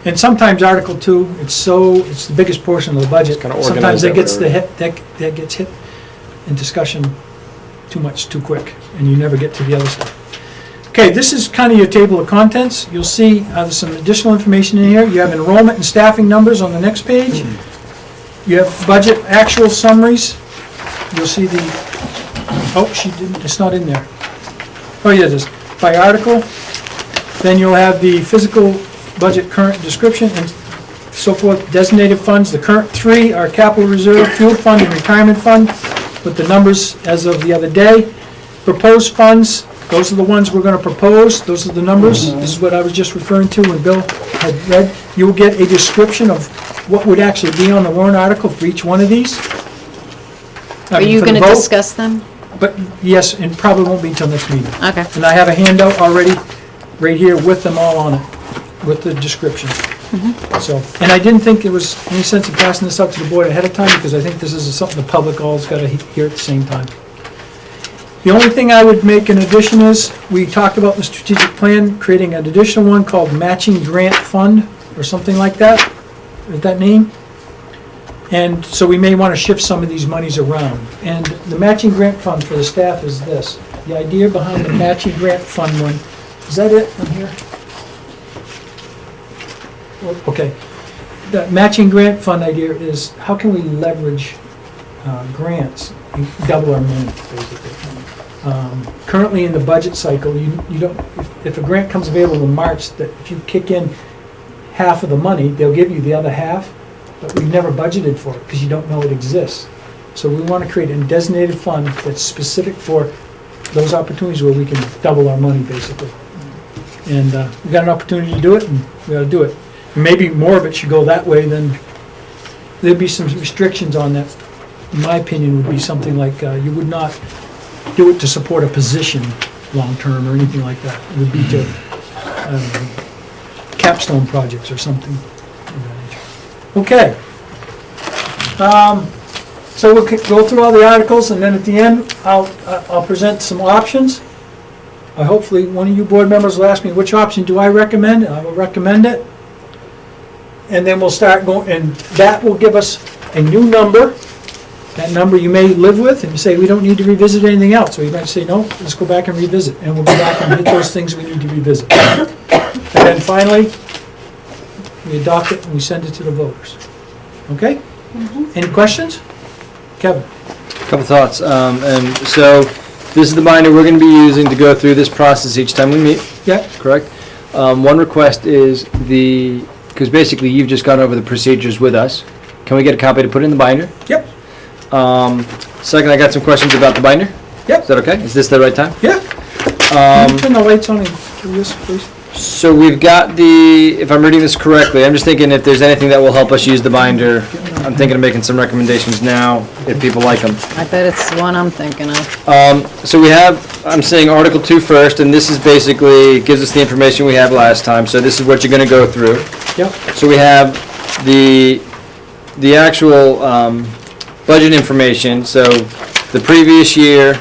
And sometimes Article 2, it's the biggest portion of the budget. Kinda Sometimes organize that that gets whatever. that gets hit in discussion too quick, and you never get to the other stuff. Okay, this is kind of your table of contents. You'll see there's some additional information in here. You have enrollment and staffing numbers on the next page. You have budget actual summaries. You'll see she didn't, it's not in there. Oh, yeah, it is. By article. Then you'll have the physical budget current description and so forth, designated funds. The current three are capital reserve, fuel fund, and retirement fund, with the numbers as of the other day. Proposed funds, those are the ones we're gonna propose, those are the numbers. This is what I was just referring to when Bill had read. You will get a description of what would actually be on the warrant article for each one of these. Are you For the gonna vote. discuss them? But, yes, and probably won't be until next meeting. Okay. And I have a handout already, right here with them all on it, with the description. So, and I didn't think there was any sense of passing this out to the board ahead of time, because I think this is something the public all's got to hear at the same time. The only thing I would make an addition is, we talked about the strategic plan, creating an additional one called Matching Grant Fund, or something like that, with that name. And so we may want to shift some of these monies around. And the matching grant fund for the staff is this. The idea behind the matching grant fund one, is that it on here? Okay. The matching grant fund idea is, how can we leverage grants and double our money, basically? Currently in the budget cycle, you don't, if a grant comes available in March, that if you kick in half of the money, they'll give you the other half, but we've never budgeted for it because you don't know it exists. So we want to create a designated fund that's specific for those opportunities where we can double our money, basically. And we've got an opportunity to do it, and we ought to do it. And maybe more of it should go that way, then there'd be some restrictions on that. In my opinion, would be something like you would not do it to support a position long-term or anything like that. It would be to capstone projects or something of that nature. Okay. So we'll go through all the articles, and then at the end, I'll present some options. Hopefully, one of you board members will ask me, which option do I recommend? And I will recommend it. And then we'll start going, and that will give us a new number. That number you may live with, and you say, we don't need to revisit anything else. Or you might say, no, let's go back and revisit, and we'll go back and hit those things we need to revisit. And then finally, we adopt it and we send it to the voters. Okay? Any questions? Kevin? Couple thoughts, and so this is the binder we're gonna be using to go through this process each time we meet, Yeah? correct? One request is because basically you've just gone over the procedures with us. Can we get a copy to put in the binder? Yep. Second, I got some questions about the binder. Yep. Is that okay? Is this the right time? Yeah? Can you turn the lights on and do this, please? So we've got if I'm reading this correctly, I'm just thinking if there's anything that will help us use the binder, I'm thinking of making some recommendations now, if people like them. I bet it's the one I'm thinking of. So I'm saying Article 2 first, and this is basically, gives us the information we had last time, so this is what you're gonna go through. Yep. So we have the actual budget information, so the previous year,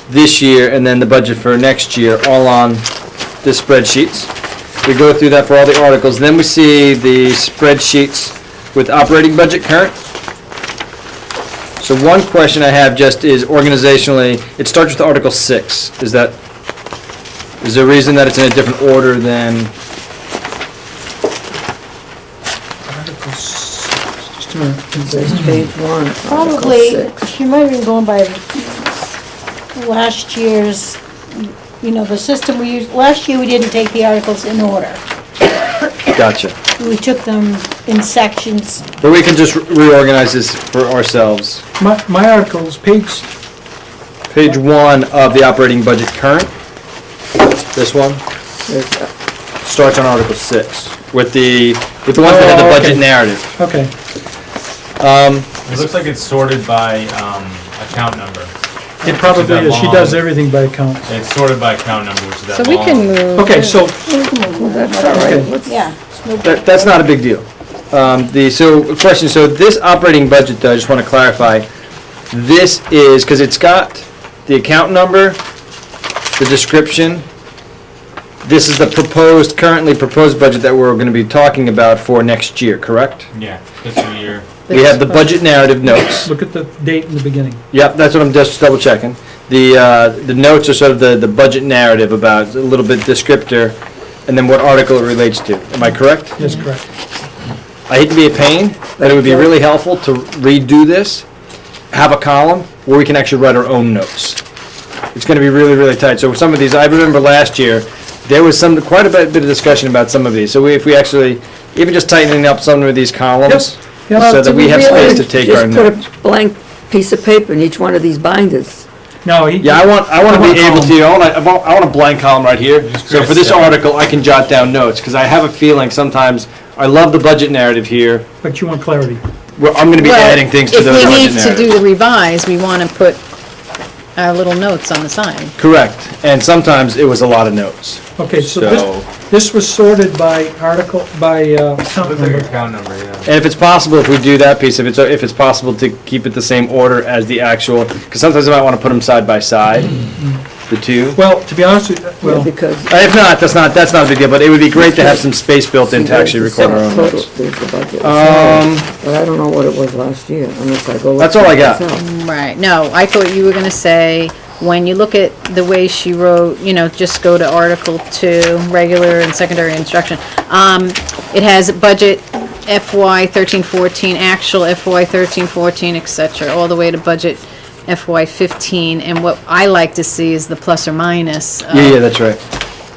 this year, and then the budget for next year, all on the spreadsheets. We go through that for all the articles, then we see the spreadsheets with operating budget current. So one question I have just is organizationally, it starts with Article 6. Is there a reason that it's in a different order than, Article 6, just a minute. It's page 1, Article Probably, 6. she might have been going by last year's, the system we used. Last year, we didn't take the articles in order. gotcha. We took them in sections. But we can just reorganize this for ourselves. My articles, page, Page 1 of the operating budget current, this one, starts on Article 6 with the ones that have the Oh, budget okay. narrative. okay. It looks like it's sorted by account number. It probably that is, she long. does everything by account. It's sorted by account number, which is that So we long. can move. Okay, so, That's all right. Okay. Let's- Yeah. That's not a big deal. So this operating budget, though, I just want to clarify, this is, because it's got the account number, the description, this is the currently proposed budget that we're going to be talking about for next year, correct? Yeah, fiscal year. We have the budget narrative notes. look at the date in the beginning. Yep, that's what I'm just double checking. The notes are sort of the budget narrative about, a little bit descriptor, and then what article it relates to. Am I correct? Yes, correct. I hate to be a pain, but it would be really helpful to redo this, have a column where we can actually write our own notes. It's gonna be really, really tight. So some of these, I remember last year, there was quite a bit of discussion about some of these. So if we actually, even just tightening up some of these columns, Yep. so that we have space to take our Just put notes. a blank piece of paper in each one of these binders. No, Yeah, I want to be able to, I want a blank column right here. Just So for this create a article, I can jot down notes, because I have a feeling sometimes, I love the budget narrative here, but you want clarity. where I'm gonna be Well, adding things to the budget If we narrative. need to do the revise, we want to put our little notes on the side. Correct, and sometimes it was a lot of notes. Okay, so So, this was sorted by article, by account Looks like number. account number, yeah. and if it's possible, if we do that piece, if it's possible to keep it the same order as the actual, because sometimes I might want to put them side by side, the two. Well, to be honest with you, Yeah, well, because. If not, that's not a big deal, but it would be great to have some space built in to actually record our own Total, notes. there's the budget. Um, But I don't know what it was last year, unless I go. look That's all I got. myself. Right, no, I thought you were gonna say, when you look at the way she wrote, just go to Article 2, regular and secondary instruction. It has budget FY 13-14, actual FY 13-14, et cetera, all the way to budget FY 15. And what I like to see is the plus or minus. of Yeah, that's right,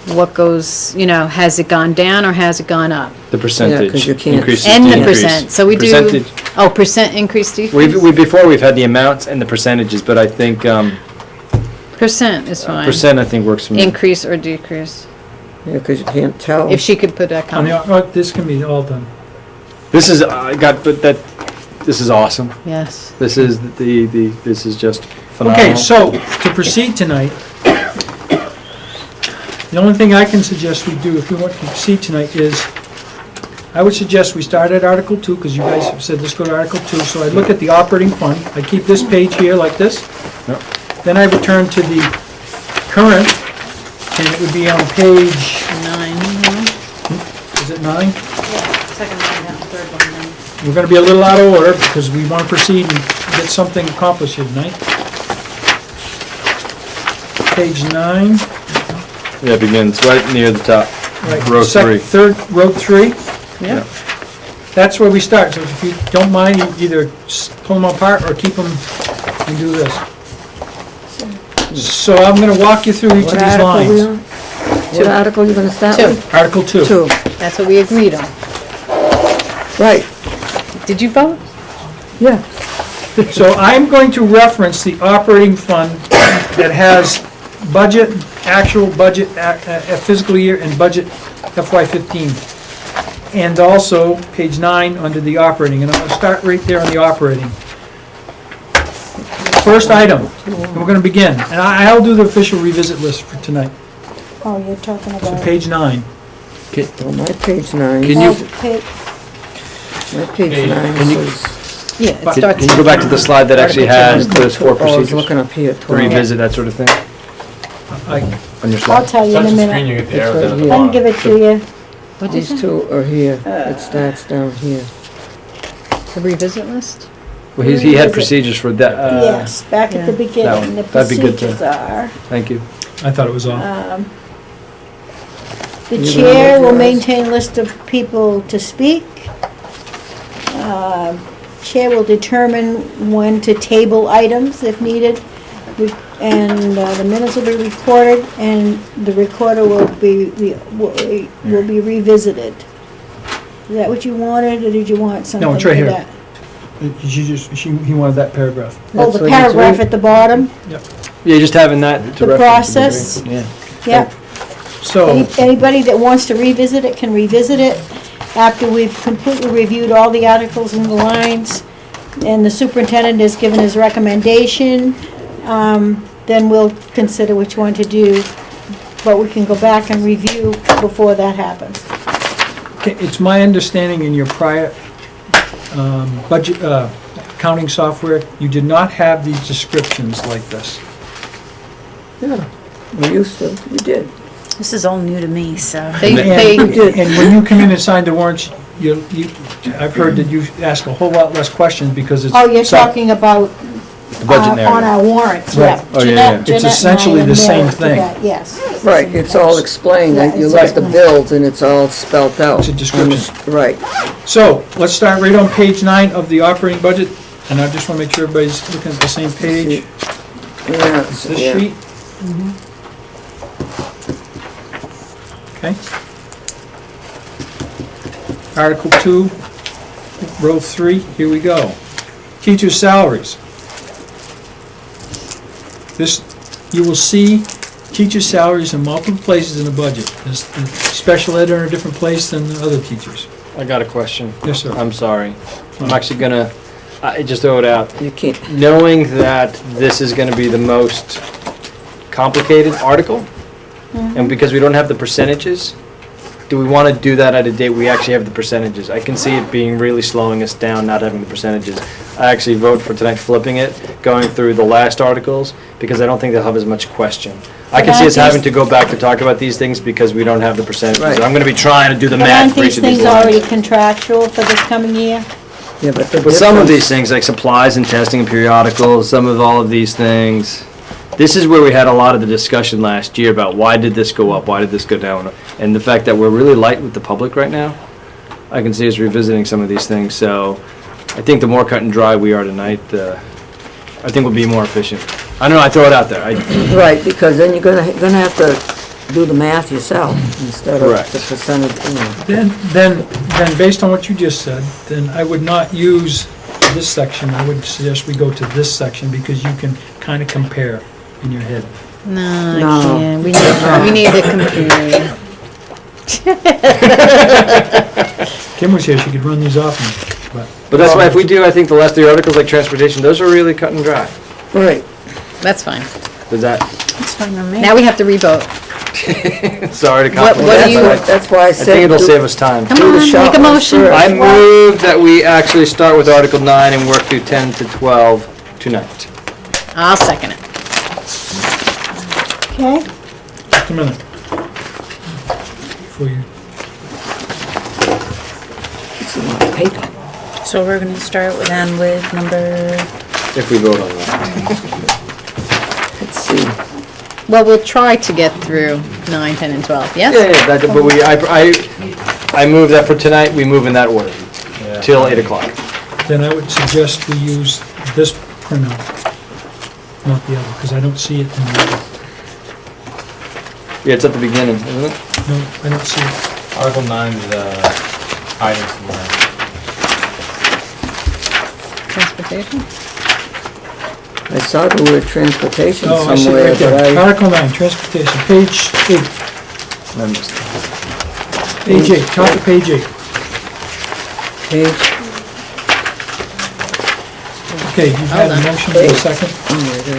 What goes, has it gone down or has it gone up? the percentage. 'cause you can't- Increase, And the decrease. percent, so we do, Percentage. percent increase, decrease? Before we've had the amounts and the percentages, but I think, Percent is fine. percent I think works for me. Increase or decrease, Yeah, because you can't tell. if she could put that on the, comment, this can be all done. This is, this is awesome. yes. This is this is just phenomenal. Okay, so to proceed tonight, the only thing I can suggest we do if we want to proceed tonight is I would suggest we start at Article 2, because you guys have said let's go to Article 2. So I look at the operating fund, I keep this page here like this. Yep. Then I return to the current, and it would be on page, 9, is it 9? second line down, third line down. We're gonna be a little out of order, because we want to proceed and get something accomplished here tonight. Page 9. Yeah, it begins right near the top, Right, row 3. Third, row 3. Yep. That's where we start, so if you don't mind, you either pull them apart or keep them and do this. So I'm gonna walk you through each of What these article we lines. on? What article you gonna start 2. with? Article 2. 2, That's what we agreed on. right, Did you vote? yeah. So I'm going to reference the operating fund that has budget, actual budget, fiscal year, and budget FY15. And also, page 9 under the operating, and I'm gonna start right there on the operating. First item, and we're gonna begin, and I'll do the official revisit list for tonight. Oh, you're talking So about. page 9. Well, my page 9. Can you, My page 9 Can you- says. Yeah, it But- starts. can you go back to the slide that actually has those 4 Oh, I was procedures? looking up here, To 12. revisit that sort of thing I- on your I'll slide? tell you in Touch a the screen, minute. you get the It's arrows right down at the here. I can bottom. give it to you. These two are here. It starts down here. The revisit list? Well, he had procedures for that. Yes, back at the yeah. beginning, the That'd be good to- procedures are. Thank you. I thought it was all. The You chair know will what, maintain a list of people to speak. Chair will determine when to table items if needed. And the minutes will be recorded, and the recorder will be revisited. Is that what you wanted, or did you want something No, it's right like here. that? He wanted that paragraph. Oh, That's the what you paragraph read. at the bottom? Yeah, just having that to The reference. would be process? great. Yeah. Yep. So, Anybody that wants to revisit it can revisit it after we've completely reviewed all the articles and the lines, and the superintendent has given his recommendation, then we'll consider which one to do. But we can go back and review before that happens. okay, it's my understanding in your prior budget, accounting software, you did not have these descriptions like this. Yeah, we used to, we did. This is all new to me, so. They, And they, and when you come in and sign the warrants, I've heard that you ask a whole lot less questions because it's. Oh, you're so- talking about The budget on narrative. our warrants, Right. yeah. Oh, yeah, Jeanette- yeah. It's Jeanette and I essentially am the same married to thing. that, yes. Right, it's all explained, Yeah, you it's look at the like- bills and it's all spelt out. It's a description. Right, So, let's start right on page 9 of the operating budget, and I just want to make sure everybody's looking at the same page. yeah, This yeah. sheet. Okay. Article 2, row 3, here we go. Teachers' salaries. This, you will see teachers' salaries in multiple places in the budget. There's the special ed are in a different place than the other teachers. I got a question. Yes, sir. I'm sorry. I'm actually gonna, I just throw it out. You can't, Knowing that this is gonna be the most complicated article, and because we don't have the percentages, do we wanna do that at a date we actually have the percentages? I can see it being really slowing us down, not having the percentages. I actually vote for tonight flipping it, going through the last articles, because I don't think they'll have as much question. I can see us having to go back to talk about these things because we don't have the percentages. Right. I'm gonna be trying to do the But math aren't for each these of these things already lines. contractual for this coming year? yeah, but the But some of difference- these things, like supplies and testing and periodicals, some of all of these things, this is where we had a lot of the discussion last year about why did this go up, why did this go down? And the fact that we're really light with the public right now, I can see us revisiting some of these things. So I think the more cut and dry we are tonight, I think we'll be more efficient. I don't know, I throw it out there. Right, because then you're gonna have to do the math yourself instead of Correct. the percentage, you know. Then based on what you just said, then I would not use this section. I would suggest we go to this section because you can kind of compare in your head. no, I No. can't. We need to compare. Kim was here, she could run these off me, but. But that's why if we do, I think the last three articles like transportation, those are really cut and dry. Right, That's fine. Does that, It's fine with me. Now we have to revote. Sorry to What compliment do you- that, but That's why I I said. think it'll do- save us time. Come do the on, shot make a list motion. first. I move that we actually start with Article 9 and work through 10 to 12 tonight. I'll second it. Okay, Just a minute. Before you, It's a lot of paper. So we're gonna start with then with number, If we vote on that. Let's see. Well, we'll try to get through 9, 10, and 12, yes? Yeah, that, but I move that for tonight, we move in that order, till 8 o'clock. then I would suggest we use this printout, not the other, because I don't see it in the other. Yeah, it's at the beginning, isn't it? No, I don't see it. Article 9 is hiding somewhere. Transportation? I saw the word transportation Oh, I see it somewhere, right there. but I, Article 9, transportation, page 8. I missed it. Page 8, top of page 8. page, Okay, you've had a Hold on. motion for a second.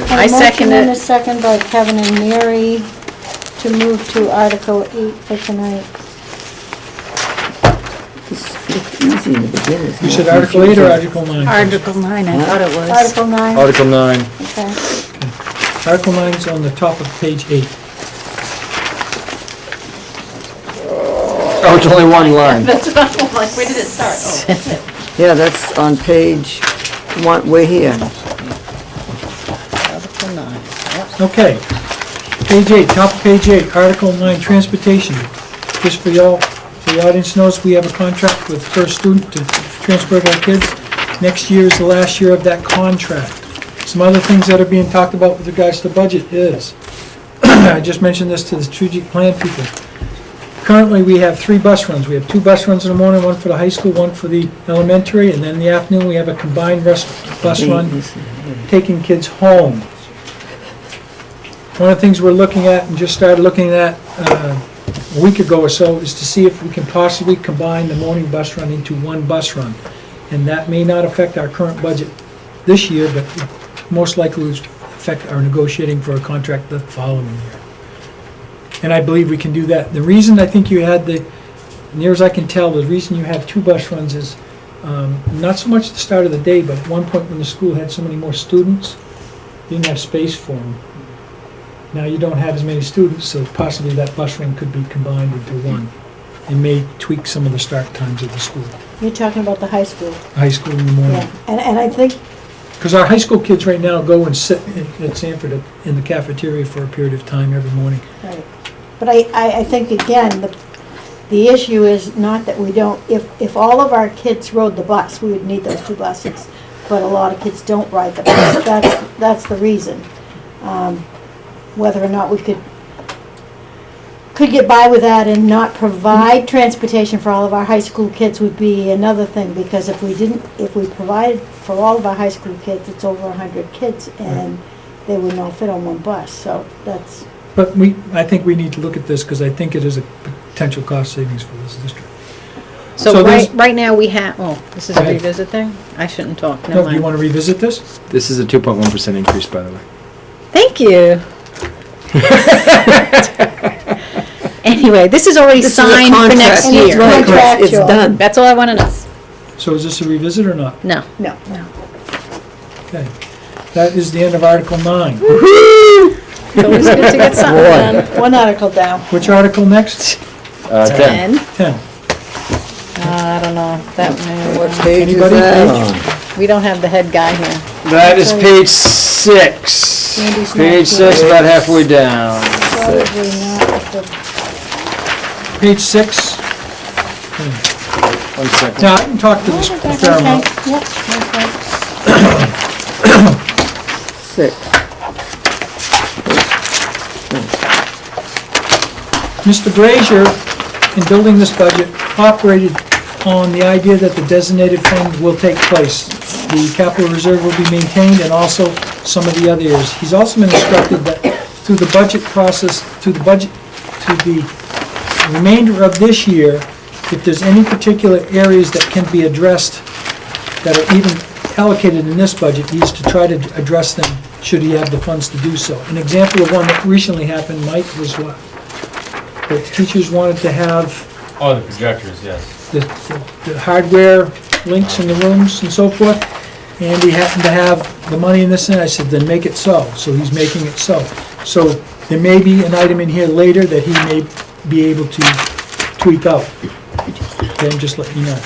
I second And a it. second by Kevin and Mary to move to Article 8 for tonight. this looked easy in the beginning. It's You more said Article 8 or confusing. Article 9? Article 9, I thought it was. Article 9, Article 9. okay. Article 9 is on the top of page 8. Oh, it's only one line. That's what I'm like, where did it start? Yeah, that's on page one, we're here. Article 9. Okay, page 8, top of page 8, Article 9, transportation. Just for y'all, so the audience knows, we have a contract with First Student to transport our kids. Next year is the last year of that contract. Some other things that are being talked about with regards to budget is, I just mentioned this to the strategic plan people. Currently, we have 3 bus runs. We have 2 bus runs in the morning, one for the high school, one for the elementary, and then in the afternoon, we have a combined bus run taking kids home. One of the things we're looking at, and just started looking at a week ago or so, is to see if we can possibly combine the morning bus run into one bus run. And that may not affect our current budget this year, but most likely will affect our negotiating for a contract the following year. And I believe we can do that. The reason I think you had near as I can tell, the reason you have 2 bus runs is not so much the start of the day, but at one point when the school had so many more students, you didn't have space for them. Now you don't have as many students, so possibly that bus run could be combined into one. It may tweak some of the start times of the school, You're talking about the high school. high school in the morning. Yeah, and I think, Because our high school kids right now go and sit at Sanford in the cafeteria for a period of time every morning. right. But I think, again, the issue is not that we don't, if all of our kids rode the bus, we would need those 2 buses. But a lot of kids don't ride the bus. That's the reason. Whether or not we could get by with that and not provide transportation for all of our high school kids would be another thing, because if we provided for all of our high school kids, it's over 100 kids, and they would not fit on one bus, so that's, But I think we need to look at this because I think it is a potential cost savings for this district. So So there's- right now we have, oh, this is Go a ahead. revisit thing? I shouldn't talk, No, never do you mind. want to revisit this? This is a 2.1% increase, by the way. Thank you. Anyway, this is already This is a signed for contract. next And it's year. right. It's Contractual. done. That's all I want to know. So is this a revisit or not? No. no. Okay. That is the end of Article 9. It's always good to get something done. One article down. Which article next? 10. 10. I don't know, that What may, page is Anybody? that Page? on? we don't have the head guy here. That is page 6. Andy's not Page 6, here. about halfway down. Probably not, but Page 6. 1 second. Now, I can talk to this a that's fair okay. amount. Yep, okay. 6. Mr. Brazier, in building this budget, operated on the idea that the designated fund will take place. The capital reserve will be maintained and also some of the other areas. He's also been instructed that through the budget process, to the remainder of this year, if there's any particular areas that can be addressed that are even allocated in this budget, he's to try to address them, should he have the funds to do so. An example of one that recently happened, Mike, was what? the teachers wanted to have Oh, the projectors, yes. the hardware links in the rooms and so forth. And he happened to have the money in this, and I said, then make it so. So he's making it so. So there may be an item in here later that he may be able to tweak out. Okay, I'm just letting you know.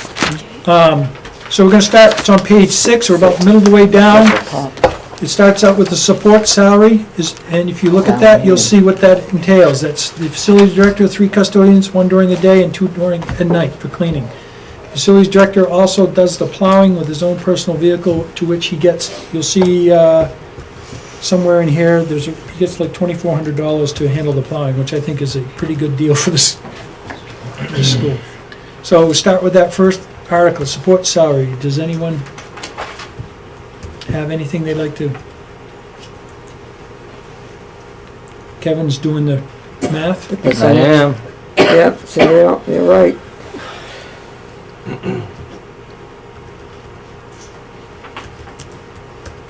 So we're gonna start, it's on page 6, we're about the middle of the way down. It starts out with the support salary, and if you look at that, you'll see what that entails. That's the facilities director, 3 custodians, 1 during the day and 2 during at night for cleaning. Facilities director also does the plowing with his own personal vehicle, to which he gets, you'll see somewhere in here, he gets like $2,400 to handle the plowing, which I think is a pretty good deal for this school. So we'll start with that first article, support salary. Does anyone have anything they'd like to? Kevin's doing the math. I am. Yep, so you're right.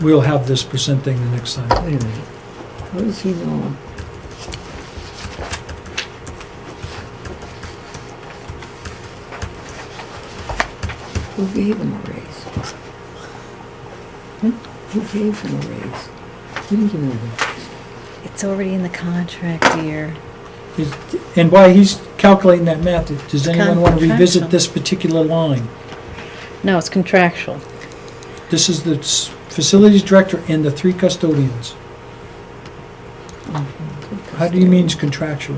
We'll have this percent thing the next time. Wait a minute. What is he doing? Who gave him a raise? Who gave him a raise? Who did give him a raise? It's already in the contract, dear. And while he's calculating that math, does anyone want to revisit Contractual. this particular line? No, it's contractual. This is the facilities director and the 3 custodians. How do you mean it's contractual?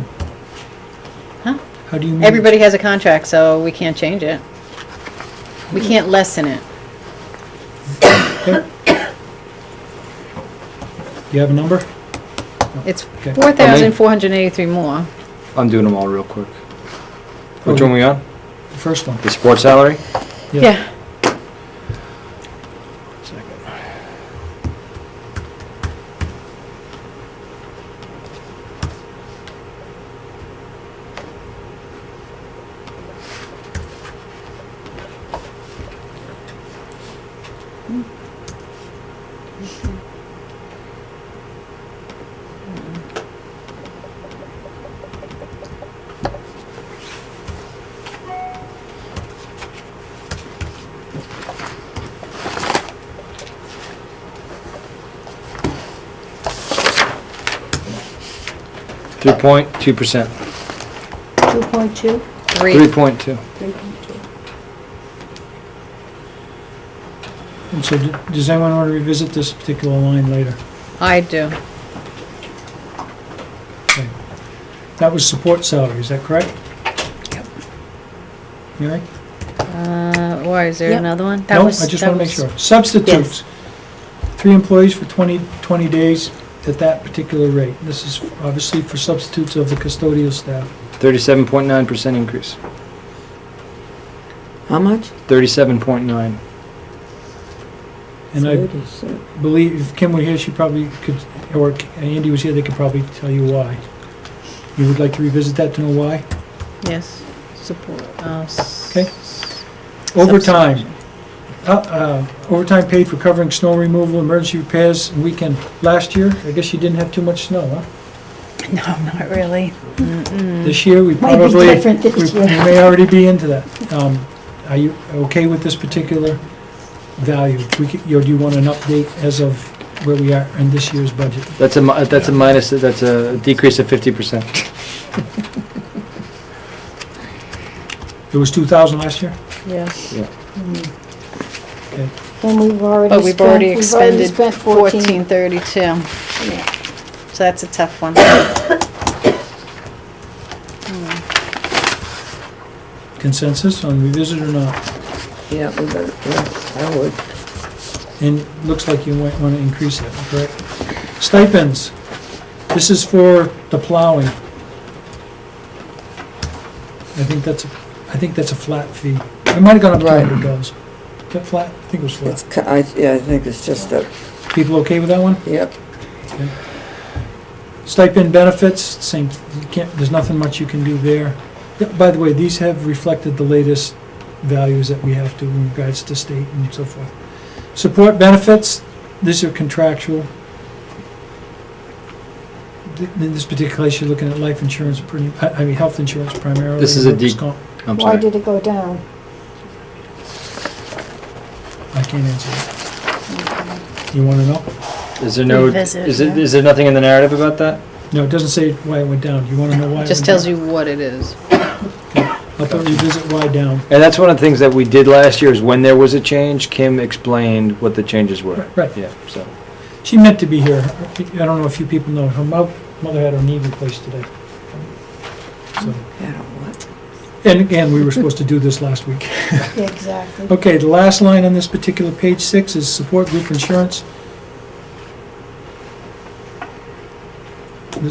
Huh? How do you mean? Everybody has a contract, so we can't change it. We can't lessen it. Okay. Do you have a number? It's Okay. 4,483 more. I'm doing them all real quick. Which Oh, one we on? The first one. The sports salary? Yeah. Second. $3.2%. 2.2? 3. 3.2. 3.2. And so does anyone want to revisit this particular line later? I do. Okay. That was support salary, is that correct? Yep. Mary? Why, is there Yep. another one? That No, was- I just that want to make was- sure. Substitutes. 3 employees for 20 days at that particular rate. This is obviously for substitutes of the custodial staff. 37.9% increase. How much? 37.9. And I 37. believe if Kim were here, she probably could, or Andy was here, they could probably tell you why. You would like to revisit that to know why? Yes. Support. Okay. Overtime. Overtime paid for covering snow removal, emergency repairs, and weekend. Last year, I guess you didn't have too much snow, huh? No, not really. This year, we Might be probably, different this we year. may already be into that. Are you okay with this particular value? Or do you want an update as of where we are in this year's budget? That's a minus, that's a decrease of 50%. It was 2,000 last year? Yes. Yeah. Okay. And we've already But we've already expended spent 14. 1432. Yeah. So that's a tough one. Consensus on revisit or not? Yeah, we better, yeah, I would. And it looks like you might want to increase that, correct? Stipends. This is for the plowing. I think that's a flat fee. I might have gone up to Right. $200. Is that flat? I think it was It's, flat. yeah, I think it's just that, People okay with that one? yep. Stipend benefits, same, you can't, there's nothing much you can do there. Yeah, by the way, these have reflected the latest values that we have to in regards to state and so forth. Support benefits, these are contractual. in this particular case, you're looking at life insurance, health insurance primarily. This is a workers' deep- comp. I'm Why sorry. did it go down? I can't answer that. You wanna know? Is there no, Revisit, yeah. is there nothing in the narrative about that? No, it doesn't say why it went down. You wanna know why it went down? It just tells you what it is. I'll put revisit why down. And that's one of the things that we did last year, is when there was a change, Kim explained what the changes were. Right. Yeah, so. She meant to be here. I don't know if you people know, her mother had her knee replaced today. So, Yeah, what? and again, we were supposed to do this last week. Yeah, exactly. Okay, the last line on this particular page 6 is support group insurance.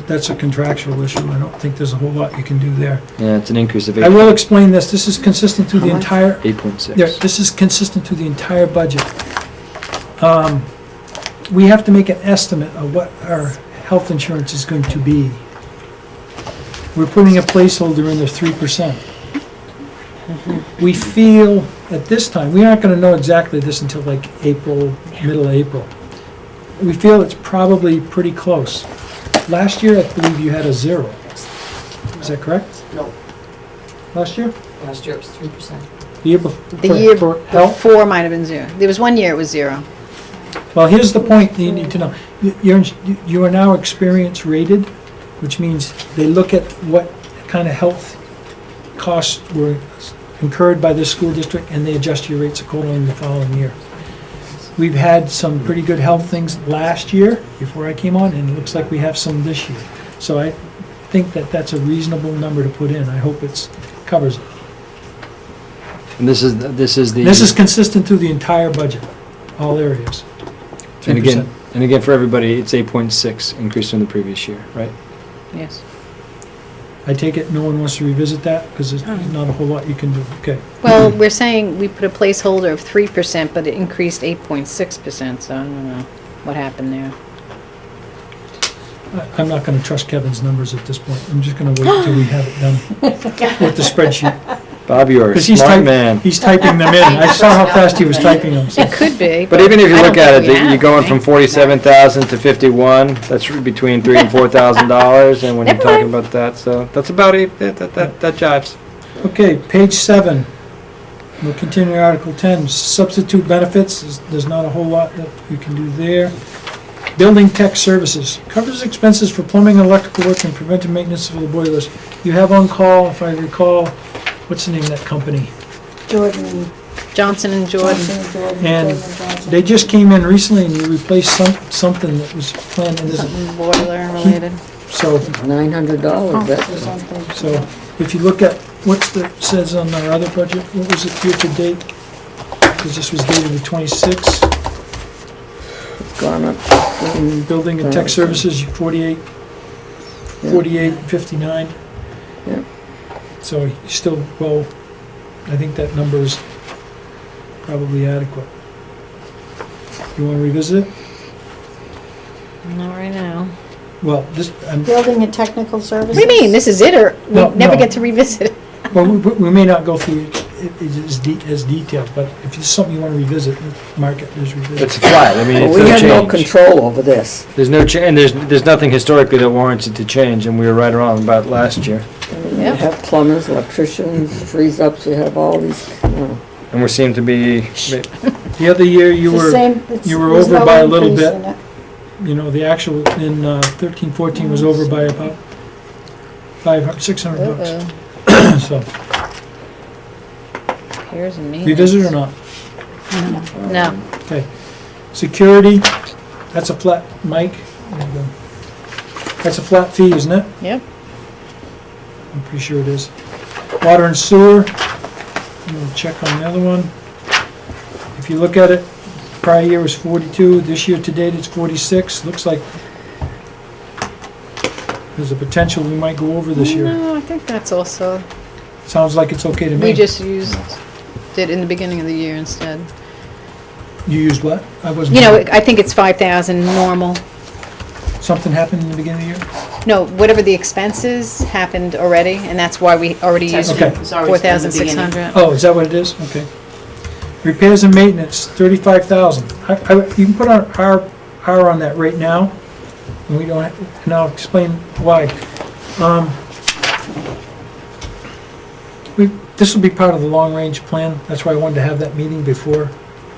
That's a contractual issue. I don't think there's a whole lot you can do there. Yeah, it's an increase of I will explain this. This is consistent through the How much? entire, 8.6. yeah, this is consistent through the entire budget. We have to make an estimate of what our health insurance is going to be. We're putting a placeholder in there 3%. We feel at this time, we aren't gonna know exactly this until like April, middle of April. We feel it's probably pretty close. Last year, I believe you had a 0. Is that correct? No. Last year? Last year it was 3%. The year before? The year For health? before might have been 0. There was one year it was 0. Well, here's the point that you need to know. You are now experience rated, which means they look at what kind of health costs were incurred by this school district, and they adjust your rates accordingly the following year. We've had some pretty good health things last year, before I came on, and it looks like we have some this year. So I think that that's a reasonable number to put in. I hope it covers it. And this is the. This is consistent through the entire budget, all areas. And 3%. again, for everybody, it's 8.6 increase from the previous year, right? Yes. I take it no one wants to revisit that, because there's not a whole lot you can do. Okay. Well, we're saying we put a placeholder of 3%, but it increased 8.6%, so I don't know what happened there. I'm not gonna trust Kevin's numbers at this point. I'm just gonna wait until we have it done with the spreadsheet. Bob, you are a 'Cause he's smart type- man. He's typing them in. I saw how fast he was typing them. so- It could be. But even if you I look don't at it, think we have you're going any. from 47,000 to 51, that's between $3,000 and $4,000, and when you're Never talking mind. about that, so that's about it, that jives. Okay, page 7. We'll continue Article 10. Substitute benefits, there's not a whole lot that we can do there. Building tech services, covers expenses for plumbing, electrical work, and preventive maintenance of the boilers. You have on call, if I recall, what's the name of that company? Jordan, Johnson and Jordan. Johnson, Jordan, And Jordan, Johnson. they just came in recently and you replaced something that was planned in this, Something boiler related. so, $900, that's, Or something. so if you look at what's the, says on our other budget, what was it year to date? Because this was dated the 26th, gone up. building and tech services, 4859. Yeah. So you're still, well, I think that number is probably adequate. You want to revisit it? Not right now. Well, this, Building and technical services. What do you mean? This is it, or we No, never no. get to revisit it? well, we may not go through it as detailed, but if it's something you want to revisit, mark it as revisit. It's flat, I mean, it's We no have no change. control over this. There's no change, and there's nothing historically that warrants it to change, and we were right around about last year. You Yep. have plumbers, electricians, freeze-ups, you have all these, And we seem to be, The other year, you It's the were, same- it's- you were there's over no by a little increase bit. in it. you know, the actual in 13-14 was over by about $600. Uh-oh. So, Repairs and maintenance. revisit or not? No. Okay. Security, that's a flat, Mike, there you go. That's a flat fee, isn't it? Yep. I'm pretty sure it is. Water and sewer, I'm gonna check on the other one. If you look at it, prior year was 42, this year to date it's 46. Looks like there's a potential we might go over this year. No, I think that's also, Sounds like it's okay to me. we just used it in the beginning of the year instead. You used what? I wasn't. You know, here. I think it's 5,000 normal. Something happened in the beginning of the year? No, whatever the expenses happened already, and that's why we already used Okay. 4,600. Oh, is that what it is? Okay. Repairs and maintenance, 35,000. You can put our on that right now, and we don't, and I'll explain why. This will be part of the long-range plan, that's why I wanted to have that meeting before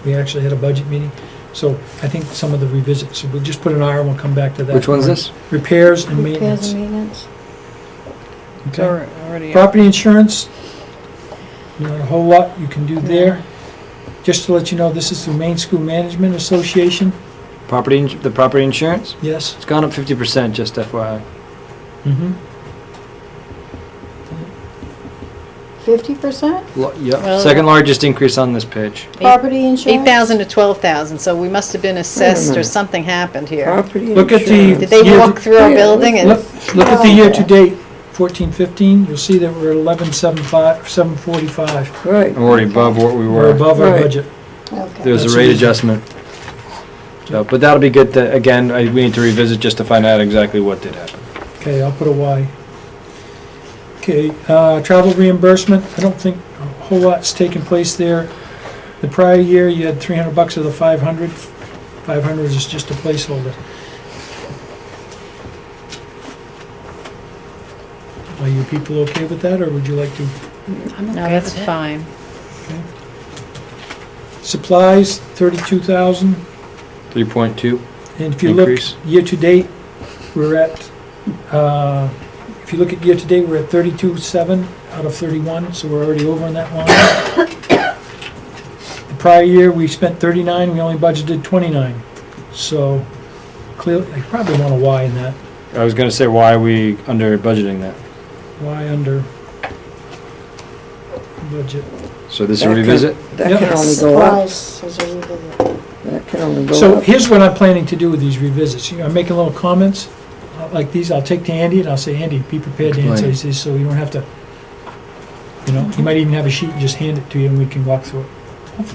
we actually had a budget meeting. So I think some of the revisits, so we'll just put an R and we'll come back to that. Which one's this? Repairs and Repairs maintenance. and maintenance. Okay. Already. Property insurance, not a whole lot you can do there. Just to let you know, this is the Maine School Management Association, The property insurance? yes. It's gone up 50%, just FYI. Mm-hmm. 50%? Yep, Well- second largest increase on this page. Property insurance? 8,000 to 12,000, so we must have been assessed or minute. something happened here. Property Look at the- insurance. Did they Yeah, walk through our yeah, building and? Look at the year-to-date, 14-15, you'll see that we're at 11,745. Right. We're already above what we We're were. above our Right. budget. Okay. There's That's a the rate reason. adjustment. So, but that'll be good to, again, we need to revisit just to find out exactly what did happen. Okay, I'll put a Y. Okay, travel reimbursement, I don't think a whole lot's taken place there. The prior year, you had $300 of the 500. 500 is just a placeholder. Are you people okay with that, or would you like to? No, that's fine. Supplies, 32,000. 3.2. And if you look Increase. year-to-date, we're at, if you look at year-to-date, we're at 32.7 out of 31, so we're already over on that line. The prior year, we spent 39, we only budgeted 29. So clearly, I probably want a Y in that. I was gonna say, why are we under budgeting that? Y under budget. So this is That a can- revisit? That Yeah. can only go up. Supplies is a revisit. That can only go So up. here's what I'm planning to do with these revisits. You know, I'm making little comments like these. I'll take to Andy and I'll say, Andy, be prepared to answer Explain. these so you don't have to, you know, you might even have a sheet and just hand it to you and we can walk through it.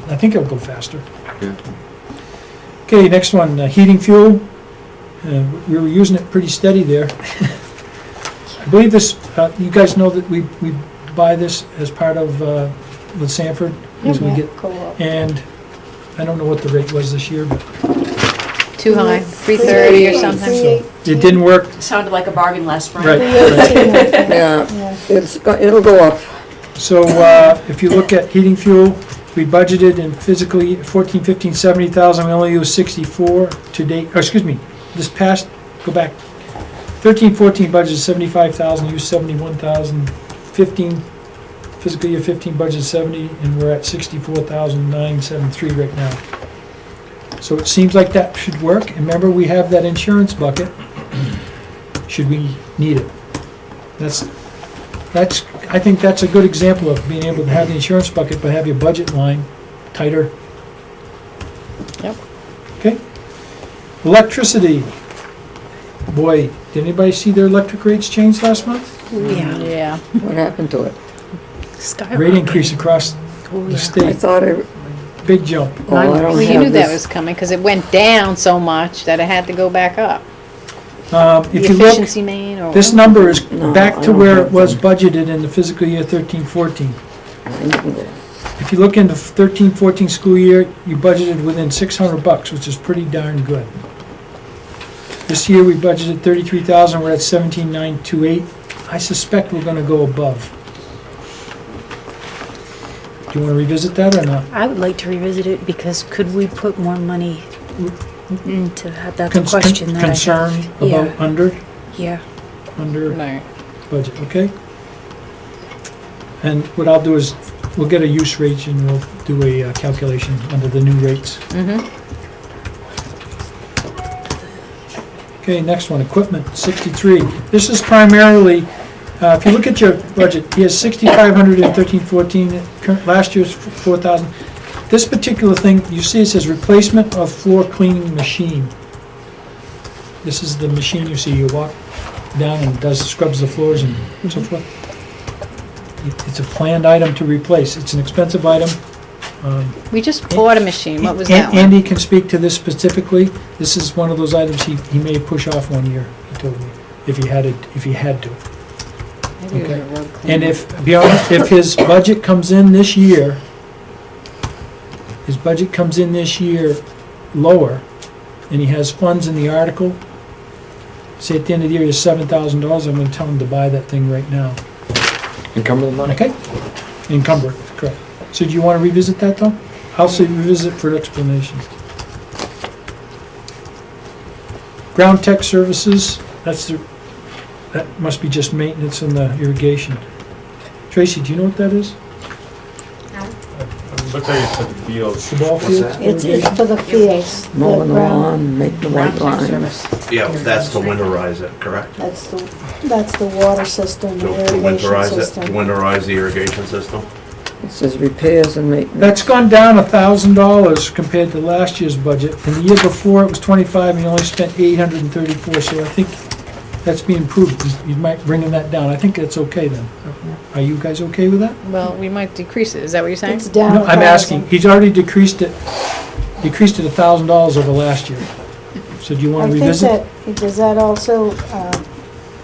I think it'll go faster. Good. Okay, next one, heating fuel. We were using it pretty steady there. I believe this, you guys know that we buy this as part of, with Sanford. as we get, Co-op. and I don't know what the rate was this year, but Too high, 330 or something. it didn't work. Sounded like a bargain last spring. Right. Yeah, it'll go up. So if you look at heating fuel, we budgeted in physically 14, 15, 70,000, we only used 64 to date, or excuse me, this past, go back, 13, 14 budgeted 75,000, used 71,000, 15, fiscal year 15 budgeted 70, and we're at 64,973 right now. So it seems like that should work, and remember, we have that insurance bucket, should we need it. I think that's a good example of being able to have the insurance bucket, but have your budget line tighter. Yep. Okay. Electricity. Boy, did anybody see their electric rates change last month? Yeah. Yeah. What happened to it? Rate increase across the I state, thought big jump. oh, I Well, don't you knew have that this. was coming because it went down so much that it had to go back up. If The you look, efficiency main or? this number is No, back I to don't where have it was that. budgeted in the fiscal year 13-14. If you look in the 13-14 school year, you budgeted within $600, which is pretty darn good. This year, we budgeted 33,000, we're at 17,928. I suspect we're gonna go above. Do you wanna revisit that or not? I would like to revisit it because could we put more money into that? That's a Cons- question that I Concern have. about under Yeah. No. budget, okay? And what I'll do is, we'll get a use rate and we'll do a calculation under the new rates. Mm-hmm. Okay, next one, equipment, 63. This is primarily, if you look at your budget, he has 6,500 in 13-14, last year's 4,000. This particular thing, you see it says replacement of floor cleaning machine. This is the machine you see, you walk down and scrubs the floors and so forth. It's a planned item to replace, it's an expensive item. We just bought a machine. What was that one? Andy can speak to this specifically. This is one of those items he may push off one year, he told me, if he had to. Maybe it was okay. a road And cleaner. if, to be honest, if his budget comes in this year lower, and he has funds in the article, say at the end of the year, there's $7,000, I'm gonna tell them to buy that thing right now. Encumber the money. Okay? Encumber it, correct. So do you wanna revisit that though? I'll say revisit for explanation. Ground tech services, that must be just maintenance in the irrigation. Tracy, do you know what that is? It looks like it's for the fields. The ball field? It's for the fields. Mowing the ground. lawn, make the white line. Yeah, that's to winterize it, correct? That's the water system, To the irrigation winterize it, to system. winterize the irrigation system? It says repairs and maintenance. That's gone down $1,000 compared to last year's budget. And the year before, it was 25, and you only spent 834, so I think that's being improved. You might bring that down. I think that's okay then. Are you guys okay with that? Well, we might decrease it, is that what you're saying? It's down No, I'm 1,000. asking. He's already decreased it $1,000 over last year. So do you I want to think revisit? that, does that also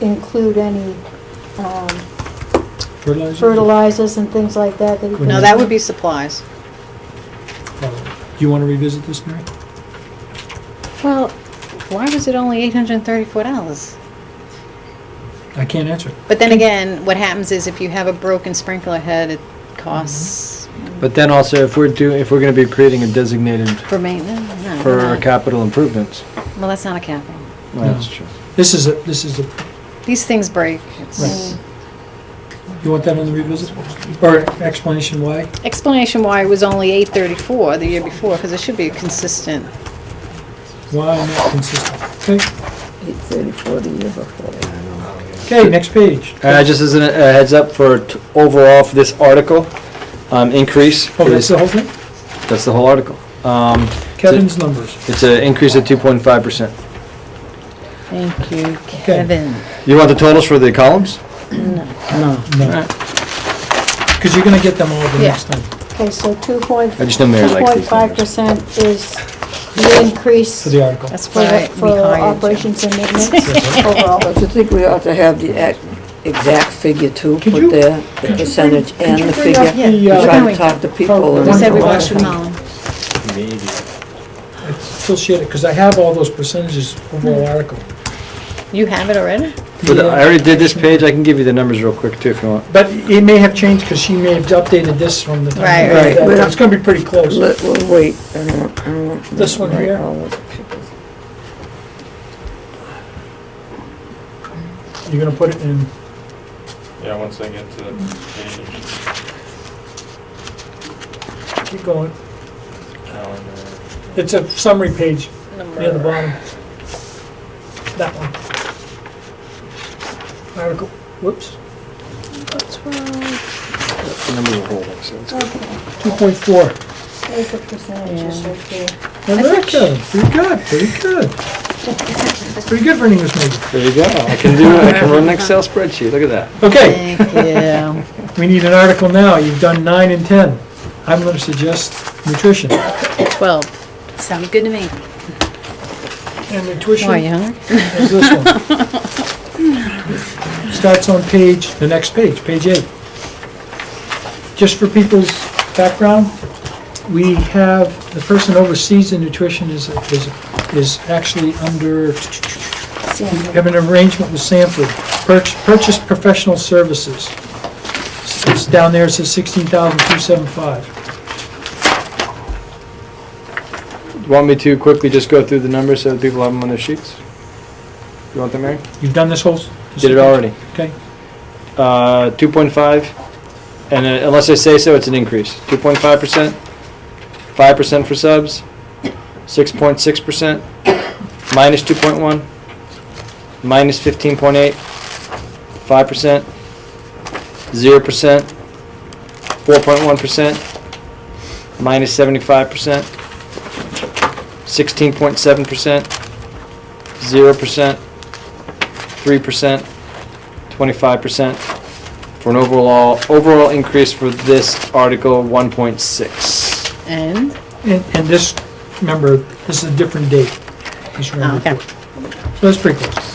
include any Fertilizer? fertilizers and things like that? That you No, that would be supplies. Do you want to revisit this, Mary? Well, why was it only $834? I can't answer. But then again, what happens is if you have a broken sprinkler head, it costs But then also, if we're gonna be creating a designated for maintenance? No, for we're not. capital improvements, Well, that's not a capital. well, that's true. This is a, These things break. It's- Right. You want that on the revisit? Or explanation why? Explanation why it was only $834 the year before, because it should be consistent. Why not consistent? Okay, 834 the year before. okay, next page. Just as a heads up for overall for this article, increase. Oh, that's the whole thing? That's the whole article. Kevin's numbers. It's an increase of 2.5%. Thank you, Kevin. You want the totals for the columns? No. No. Because you're gonna get them all the Yeah. next time Okay, so I just know Mary likes these numbers. 2.5% is the increase for the article. That's for why for we hired you. operations and maintenance overall. Don't you think we ought to have the exact figure too, Could put you- there, the percentage and the bring up figure? the, We uh, try Can we- to talk to people We and. We said we Last want week. column. Maybe. Still share it, because I have all those percentages overall article. You have it already? I already did this page, I can give you the numbers real quick too if you want. But it may have changed, because she may have updated this from the time. Right, we did right. that. It's gonna be pretty close. We'll wait. I don't want This one write here? all those people. You're gonna put it in, Yeah, once I get to the page, keep going. calendar. It's a summary page near the bottom. That one. Article, whoops, The numbers are holding, so it's good. 2.4. There's the percentages right there. Well, very good, pretty good, pretty good. Pretty good for an English major. There you go, I can run an Excel spreadsheet, look at that. Okay, Thank you. we need an article now. You've done 9 and 10. I'm gonna suggest nutrition. 12. Sounds good to me. And nutrition Why, you hungry? is this one. Starts on the next page, page 8. Just for people's background, we have, the person oversees the nutrition is actually under, we have an arrangement with Sanford. Purchase professional services. It's down there, it says $16,275. You want me to quickly just go through the numbers so that people have them on their sheets? You want them, Mary? You've done this whole? Did it already. Okay. 2.5, and unless I say so, it's an increase. 2.5%, 5% for subs, 6.6%, minus 2.1, minus 15.8, 5%, 0%, 4.1%, minus 75%, 16.7%, 0%, 3%, 25%, for an overall increase for this article 1.6. And? And this, remember, this is a different date. This round Okay. report. So that's pretty close.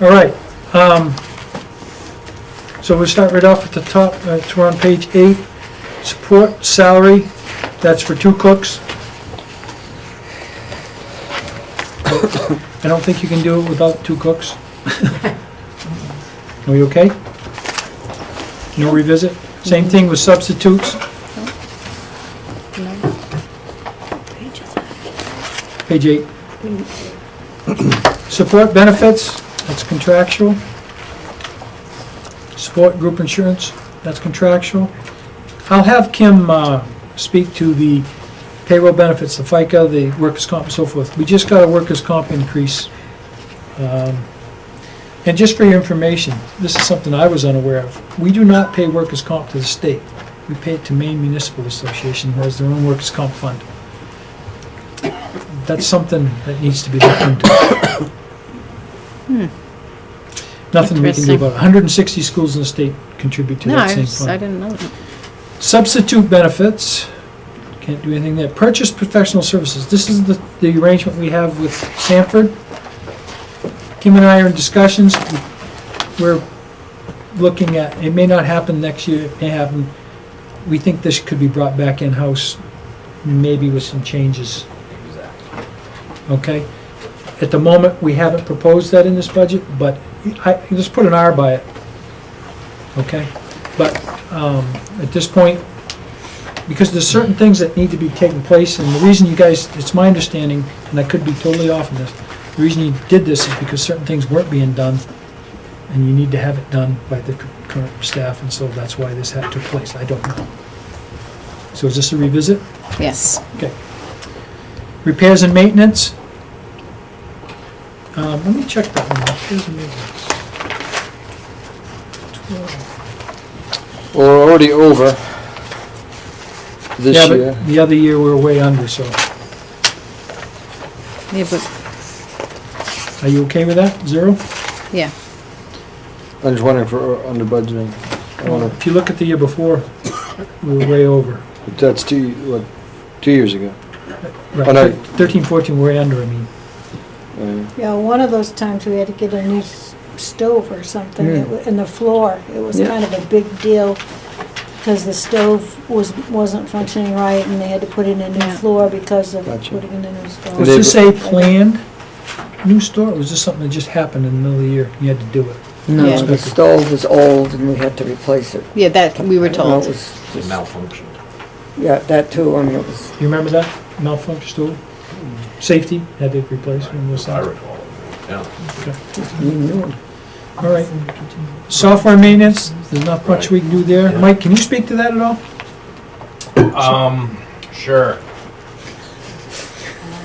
All right. So we'll start right off at the top. We're on page 8. Support salary, that's for 2 cooks. I don't think you can do it without 2 cooks. Are we okay? No revisit? Same thing with substitutes? Page 8. Support benefits, that's contractual. Support group insurance, that's contractual. I'll have Kim speak to the payroll benefits, the FICA, the workers' comp and so forth. We just got a workers' comp increase. And just for your information, this is something I was unaware of. We do not pay workers' comp to the state. We pay it to Maine Municipal Association, who has their own workers' comp fund. That's something that needs to be looked into. Nothing we can do about it. 160 schools in the state contribute to No, that I same was- I fund. didn't know that. Substitute benefits, can't do anything there. Purchase professional services, this is the arrangement we have with Sanford. Kim and I are in discussions. We're looking at, it may not happen next year, it may happen. We think this could be brought back in-house, maybe with some changes. Okay? At the moment, we haven't proposed that in this budget, but let's put an R by it. Okay? But at this point, because there's certain things that need to be taking place, and the reason you guys, it's my understanding, and I could be totally off on this, the reason you did this is because certain things weren't being done, and you need to have it done by the current staff, and so that's why this had took place. I don't know. So is this a revisit? Yes. Okay. Repairs and maintenance. Let me check that one. Repairs and maintenance. 12. Well, we're already over this Yeah, year. but the other year we were way under, so Yeah, but, are you okay with that? 0? yeah. I'm just wondering if we're under budgeting. I Well, wonder, if you look at the year before, we were way over. that's 2 years ago. Right, Oh, no. 13, 14, we're way under, I mean. Yeah, one of those times we had to get a new stove or something, Mm. in the floor. It was Yeah. kind of a big deal, because the stove wasn't functioning right, and they had to put in a new Yeah. floor because of Gotcha. putting in a new Was stove. this a planned new store, or was this something that just happened in the middle of the year? You had to do it? No, Yeah. the stove was old and we had to replace it. Yeah, that, we were No, it told. was just- Malfunctioned. Yeah, that too, I mean, it was, You remember that malfunction store? Safety, had to replace one of those I things? recall it, yeah. we knew. All right. Software maintenance, there's not much we can do there. Mike, can you speak to that at all? Sure.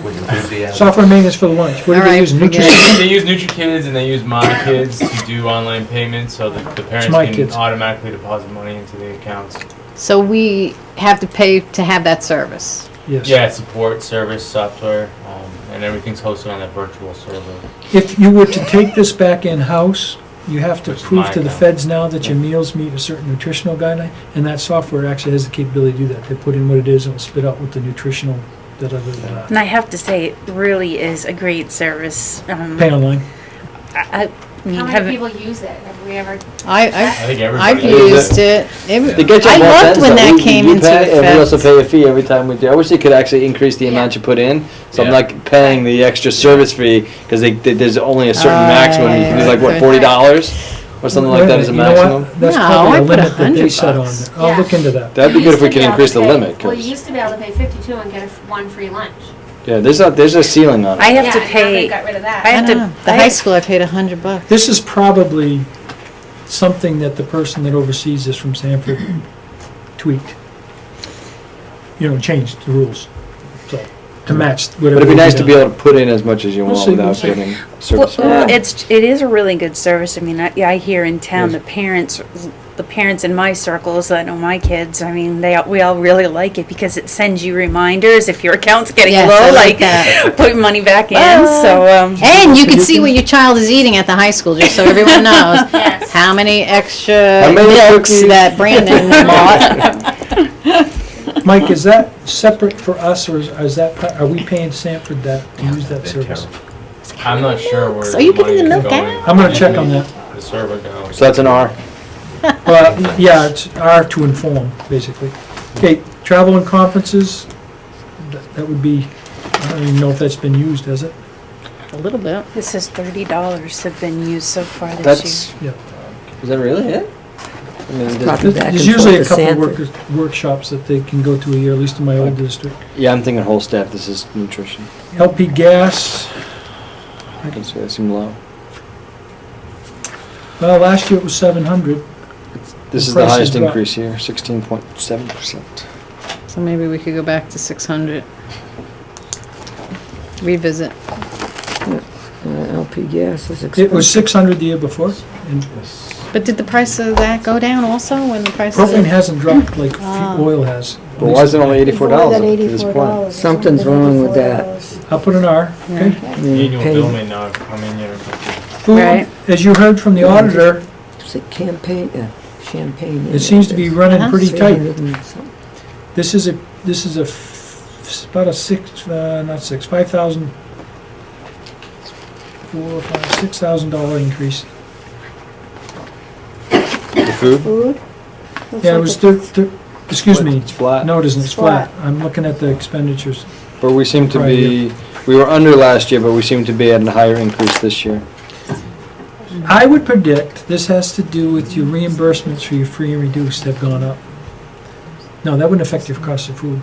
With enthusiasm. Software maintenance for the lunch, what do All they right, use? forget NutriSys? They use NutriKids and they use My Kids to do online payments, so that the parents My can Kids. automatically deposit money into the accounts. So we have to pay to have that service. Yes. Yeah, support, service, software, and everything's hosted on that virtual server. If you were to take this back in-house, you have to Which is prove my to the account. feds now that your meals meet a certain nutritional guideline, and that software actually has the capability to do that. They put in what it is, and it'll spit out what the nutritional, da-da-da-da. And I have to say, it really is a great service. Pay online. I mean, How many haven't- people use it? Have we ever? I think everybody I've uses used it. They get you I both loved ends, when though. that We- came you into pay, And we also effect. pay a fee every time we do. I wish they could actually increase the amount you put in, so I'm Yeah. not paying the extra service fee, because there's only a certain Ah, maximum. You can do like, what, yeah. $40? Or something like that as a You know what? maximum? That's No, probably I a put limit that they $100. set on it. I'll Yeah. look into that. That'd be good if we Used to could be able increase to the pay- limit, Well, you 'cause- used to be able to pay 52 and get one free lunch. yeah, there's a ceiling on I it. have Yeah, to now pay. they got rid of that. I have to. The I high have- school, I paid $100. This is probably something that the person that oversees this from Sanford tweaked. You know, changed the rules, so, to match whatever. But it'd be they nice did to on- be able to put in as much as you We'll want see, without we'll see. getting service. Well, it is a really good service. I mean, I hear in town Yes. the parents in my circles that know my kids. I mean, we all really like it because it sends you reminders if your account's getting Yes, I low, like like that. put money back in. So And you can see what your child is eating at the high school, just so everyone knows. Yes. How many extra How many milks cookies? that Brandon bought. Mike, is that separate for us, or is that, are we paying Sanford that, to use that service? I'm not sure where. So you the giving the money is milk going. out? I'm gonna check on that. The server goes. So that's an R. Well, yeah, it's R to inform, basically. Okay, travel and conferences, that would be, I don't even know if that's been used, has it? a little bit. This says $30 have been used so far this That's, year. is that really it? I mean, Probably back and There's usually a forth to couple Sanford. workshops that they can go to a year, at least in my old district. yeah, I'm thinking whole staff, this is nutrition. LP gas, I can say that seemed low. well, last year it was 700. This is The the prices highest dropped. increase here, 16.7%. So maybe we could go back to 600. Revisit. LP gas is expensive. It was 600 the year before, and But did the price of that go down also when the price propane of... hasn't dropped like Ah. oil has. But why is it only $84 up to this point? Something's wrong with that. I'll put an R, okay? The annual Pay- bill may not have come in yet. Food, Right. as you heard from the auditor, Is it campaign, champagne? it seems to be running Uh-huh. pretty tight. 300 and something. This is about a $5,000, $6,000 increase. The food? Food? Yeah, it was, excuse me, It's flat. no, it isn't, it's It's flat. flat. I'm looking at the expenditures. But we seem to Right be, we were under last year, but we seem to be at a higher increase this year. I would predict this has to do with your reimbursements for your free and reduced have gone up. No, that wouldn't affect your cost of food.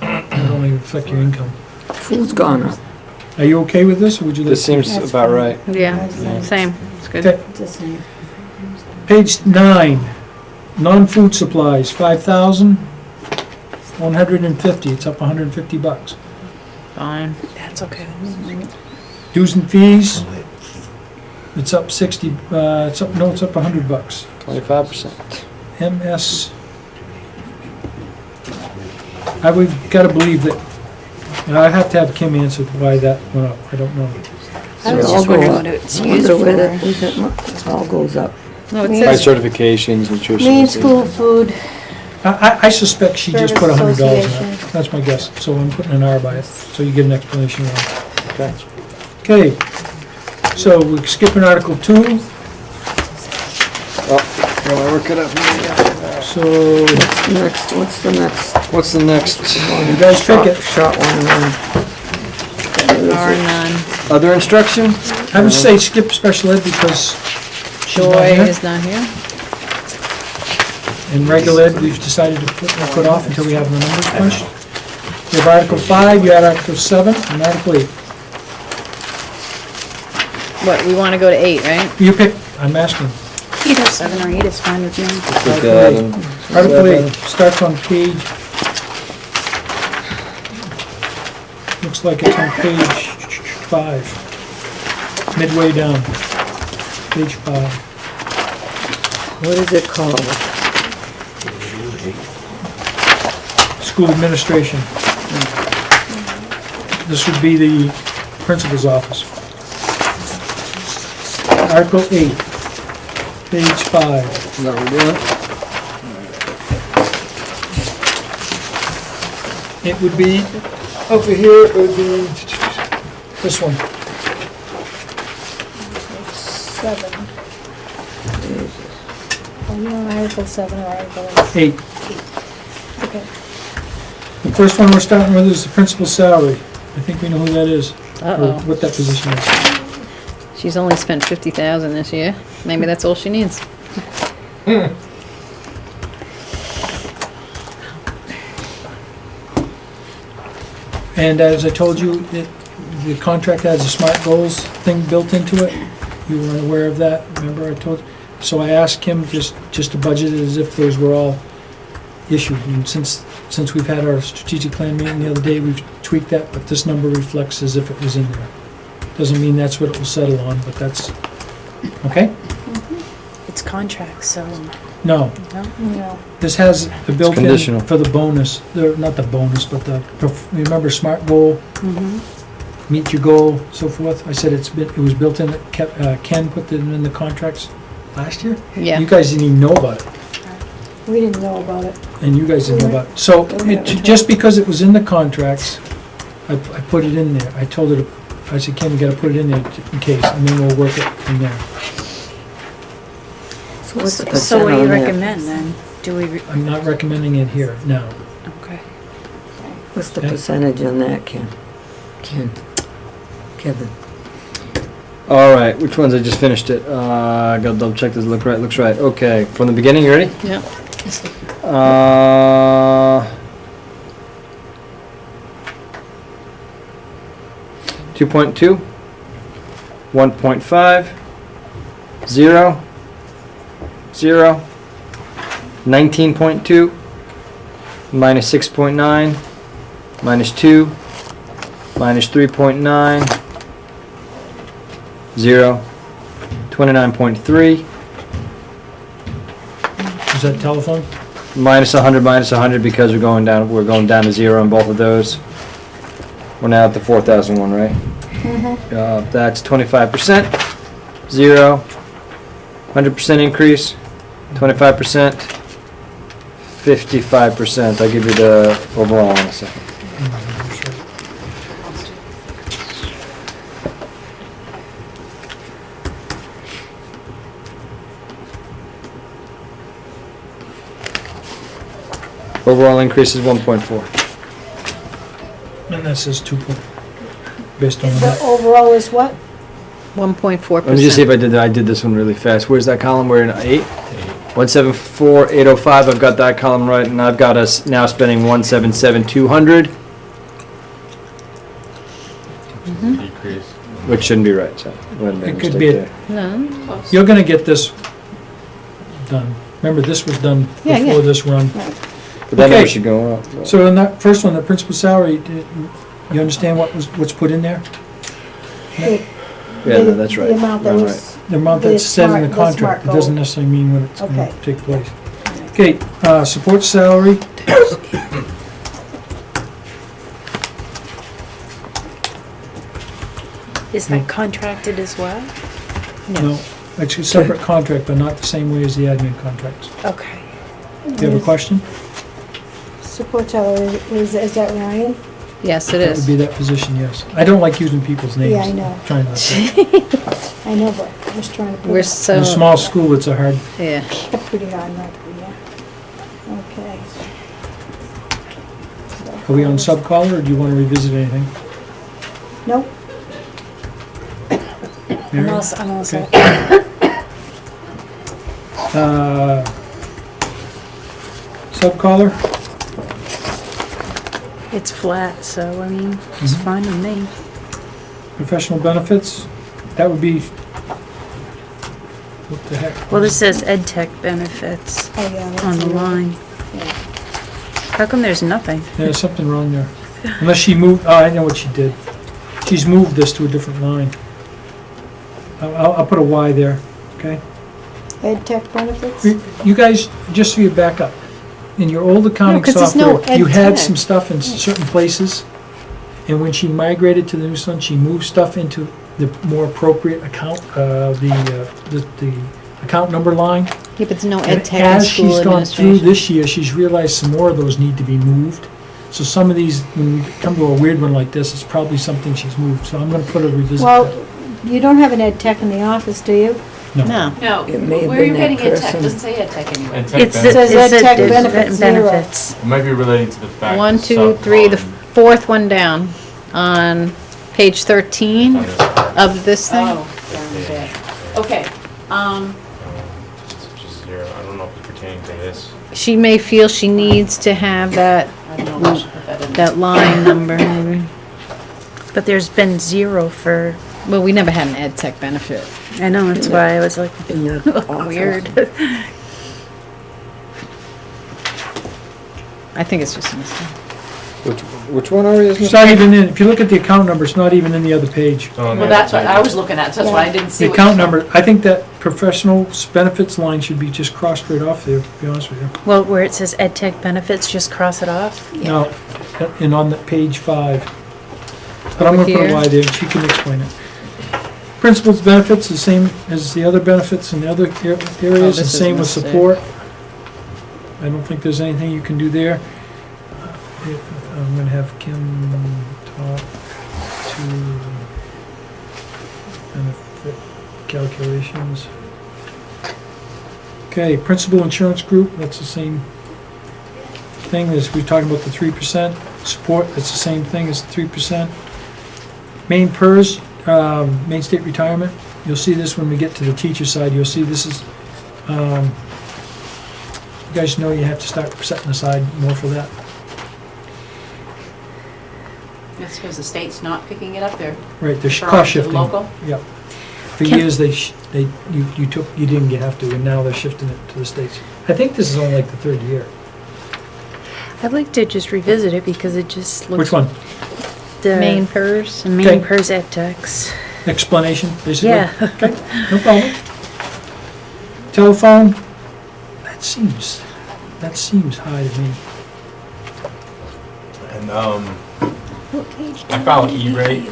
That would only affect your income. Food's gone up. Are you okay with this, or would you like? This seems That's about fine. right. Yeah, same. It's good. Okay, It's the same. page 9, non-food supplies, 5,150, it's up $150. Fine. That's okay. Dues and fees, it's up 60, it's up $100. 25%. MS, I would gotta believe that, and I have to have Kim answer why that went up, I don't know. I was They all just go wondering up. what it's I used wonder where for. that- is that mu- it all goes up. No, it Me- By says, certifications, nutrition. Main school food, I suspect she just put Service $100 in it, Association. that's my guess, so I'm putting an R by it, so you get an explanation why. Okay. Okay, so we're skipping Article 2, Well, I work it up. so Next, what's the next? What's the next? you guys pick it. Short one, are none. Other instruction? I would say skip special ed because she's not Joy here. is not here. And regular ed, we've decided to put off until we have the numbers punched. You have Article 5, you have Article 7, and Article 8. What, we want to go to 8, right? You pick, I'm asking. Either 7 or 8 is fine with me. Put that in. Article 8 starts on page, looks like it's on page 5, midway down, page 5. what is it called? School administration. This would be the principal's office. Article 8, page 5. Is that what we're doing? It would be, over here, it would be this one. 7. Are you on Article 7 or Article 8. Okay. The first one we're starting with is the principal's salary. I think we know who that is, or Uh-oh. what that position is. She's only spent 50,000 this year. Maybe that's all she needs. And as I told you, the contract has a SMART goals thing built into it. You weren't aware of that, remember I told? So I asked him just to budget it as if those were all issued. And since we've had our strategic plan meeting the other day, we've tweaked that, but this number reflects as if it was in there. Doesn't mean that's what it will settle on, but that's, okay? It's contract, so, No, no? No. this has the built-in conditional. for the bonus, not the bonus, but remember SMART goal, Mm-hmm. meet your goal, so forth. I said it was built in, Ken put them in the contracts last year? Yeah. You guys didn't even know about it, We didn't know about it. and you guys didn't know about it. So, just because it was in the contracts, I put it in there. I told her, I said, Ken, you gotta put it in there in case, and then we'll work it from there. So what's the So percent what do you on that? recommend then? Do we, I'm not recommending it here, now. okay. What's the Okay. percentage on that, Ken? Kevin? All right, which ones? I just finished it. I gotta double check this. Look right. Looks right. Okay, from the beginning. You ready? Yeah. 2.2, 1.5, 0, 0, 19.2, minus 6.9, minus 2, minus 3.9, 0, 29.3, Is that telephone? minus 100 because we're going down to 0 on both of those. We're now at the 4,000 one, right? That's 25%, 0, 100% increase, 25%, 55%. I'll give you the overall in a second. Overall increase is 1.4. And that says 2 point, based on The that. overall is what? 1.4%. Let me just see if I did this one really fast. Where's that column? We're in 8? 174,805. I've got that column right, and I've got us now spending 177,200, Decrease. which shouldn't be right. So It could be a- No. You're gonna get this done. Remember, this was done Yeah, yeah. before this run. But that number Okay. should go up. So on that first one, the principal salary, you understand what's put in there? Yeah, no, that's right. The amount that Right, was, The amount The that's set in the smart contract, it goal. doesn't necessarily mean when it's gonna Okay. take place. Okay, support salary, Is that contracted as well? no, it's a separate contract, but not the same way as the admin contracts. Okay. Do you have a question? support salary, is that Ryan? Yes, it That would is. be that position, yes. I don't like using people's names. Yeah, I know. Trying not to. I know, but I was trying to put We're it so. In a small school, it's a hard, Yeah. pretty hard not to, yeah. Okay. are we on sub-collar, or do you want to revisit anything? Nope, Mary? I'm all set. Sub-collar? It's flat, so I mean, it's Mhm. fine with me. Professional benefits, that would be, what the heck? Well, this says ed tech benefits oh yeah. that's on the right. line. Yeah. How come there's nothing? There's something wrong there. Unless she moved, oh, I know what she did. She's moved this to a different line. I'll put a Y there, okay? Ed tech benefits? You guys, just so you back up, in your old accounting 'cause there's no software, you ed had tech. some stuff in certain places, and when she migrated to the new one, she moved stuff into the more appropriate account, the account number line. Yeah, but there's no And ed tech in as she's school gone through administration. this year, she's realized some more of those need to be moved. So some of these, when we come to a weird one like this, it's probably something she's moved, so I'm gonna put a revisit. Well, you don't have an ed tech in the office, do you? No. No. No, It may have where are you been getting that ed tech? person. Doesn't say ed tech anywhere. And tech It's benefits. Says ed tech ed benefits, zero. benefits. It might be relating to the fact. 1, that 2, 3, the sub-column fourth one down on page 13 on this- of this thing. Oh, down there. Okay, It's just zero. I don't know if it's pertaining to this. She may feel she needs to have that, I don't know if I should put that in. that line number maybe. But there's been 0 for, Well, we never had an ed tech benefit. I know, that's why I was like, In the office. weird. I think it's just a mistake. Which one are we? It's not even in, if you look at the account number, it's not even in the other page. Oh, Well, that's what I was looking at, so that's why I didn't see The what. account number, I think that professional benefits line should be just crossed right off there, to be honest with you. Well, where it says ed tech benefits, just cross it off. No, and on the page 5. But I'm Over gonna put a here. Y there, she can explain it. Principals benefits, the same as the other benefits in the other areas, and this is same with mistake. support. I don't think there's anything you can do there. I'm gonna have Kim talk to benefit calculations. Okay, principal insurance group, that's the same thing as we're talking about the 3%. Support, that's the same thing as 3%. Main PERS, Main State Retirement, you'll see this when we get to the teacher side, you'll see this is, you guys know you have to start setting aside more for that. That's because the state's not picking it up there. Right, they're Referring cost to the shifting. local? Yep. For Can- years, you didn't have to, and now they're shifting it to the states. I think this is only like the third year. I'd like to just revisit it because it just looks. Which one? The Main PERS. The main Okay. PERS ed techs. Explanation, basically? Yeah. Okay, no problem. Telephone, that seems high to me. And, I found E-rate.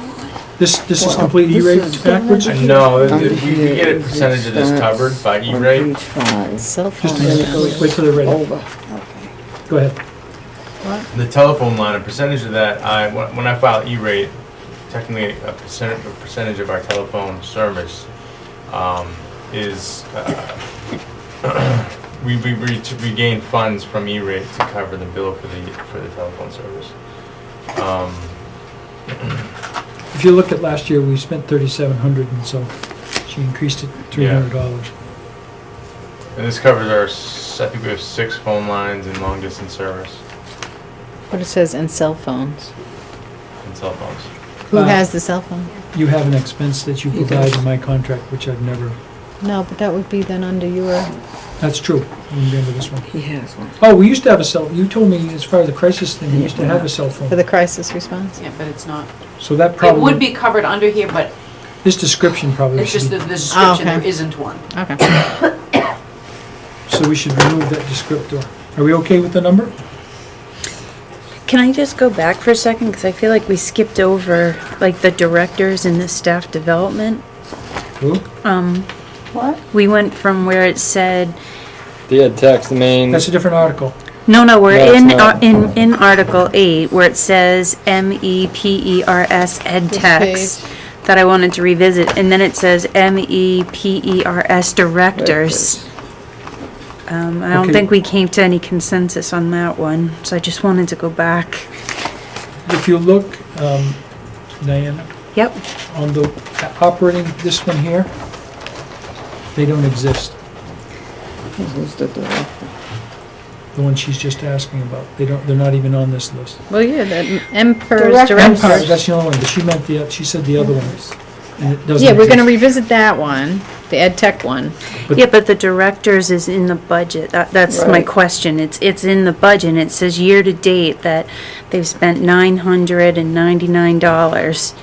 This is complete E-rate backwards? No, we get a percentage of this covered by On E-rate. page 5. Cell Just a phone. minute, wait till they're ready. Over. Go ahead. The telephone line, a percentage of that, when I file E-rate, technically a percentage of our telephone service is, we gain funds from E-rate to cover the bill for the telephone service. If you look at last year, we spent $3,700, and so she increased it $300. And this covers I think we have 6 phone lines in long distance service What it says, and cell phones. and cell phones. Who Uh, has the cell phone? You have an expense that you provide in my contract, which I've never, No, but that would be then under your, that's true. Remember this one. He has one. Oh, we used to have a cell, you told me as far as the crisis thing, we used to have a cell for phone. the crisis response? Yeah, but it's not. So that It probably. would be covered under here, but This description probably it's just should the be, description, okay. there isn't one. Okay. so we should remove that descriptor. Are we okay with the number? Can I just go back for a second? Because I feel like we skipped over, like, the directors and the staff development. Who? What? We went from where it said, The ed techs, the main, That's a different article. no, we're No, it's in, not. in Article 8, where it says MEPERS ed This techs, that I wanted to revisit, and then it says MEPERS directors. I don't Okay. think we came to any consensus on that one, so I just wanted to go back. If you look, Diana, Yep. on the operating, this one here, they don't exist. Who's the director? The one she's just asking about. They're not even on this list. Well, yeah, the MPERS Director. Empire, director. that's the only one, but she meant she said the other ones. And it doesn't Yeah, we're gonna exist. revisit that one, the ed tech one. But- Yeah, but the directors is in the budget. That's my Right. question. It's in the budget, and it says year-to-date that they've spent $999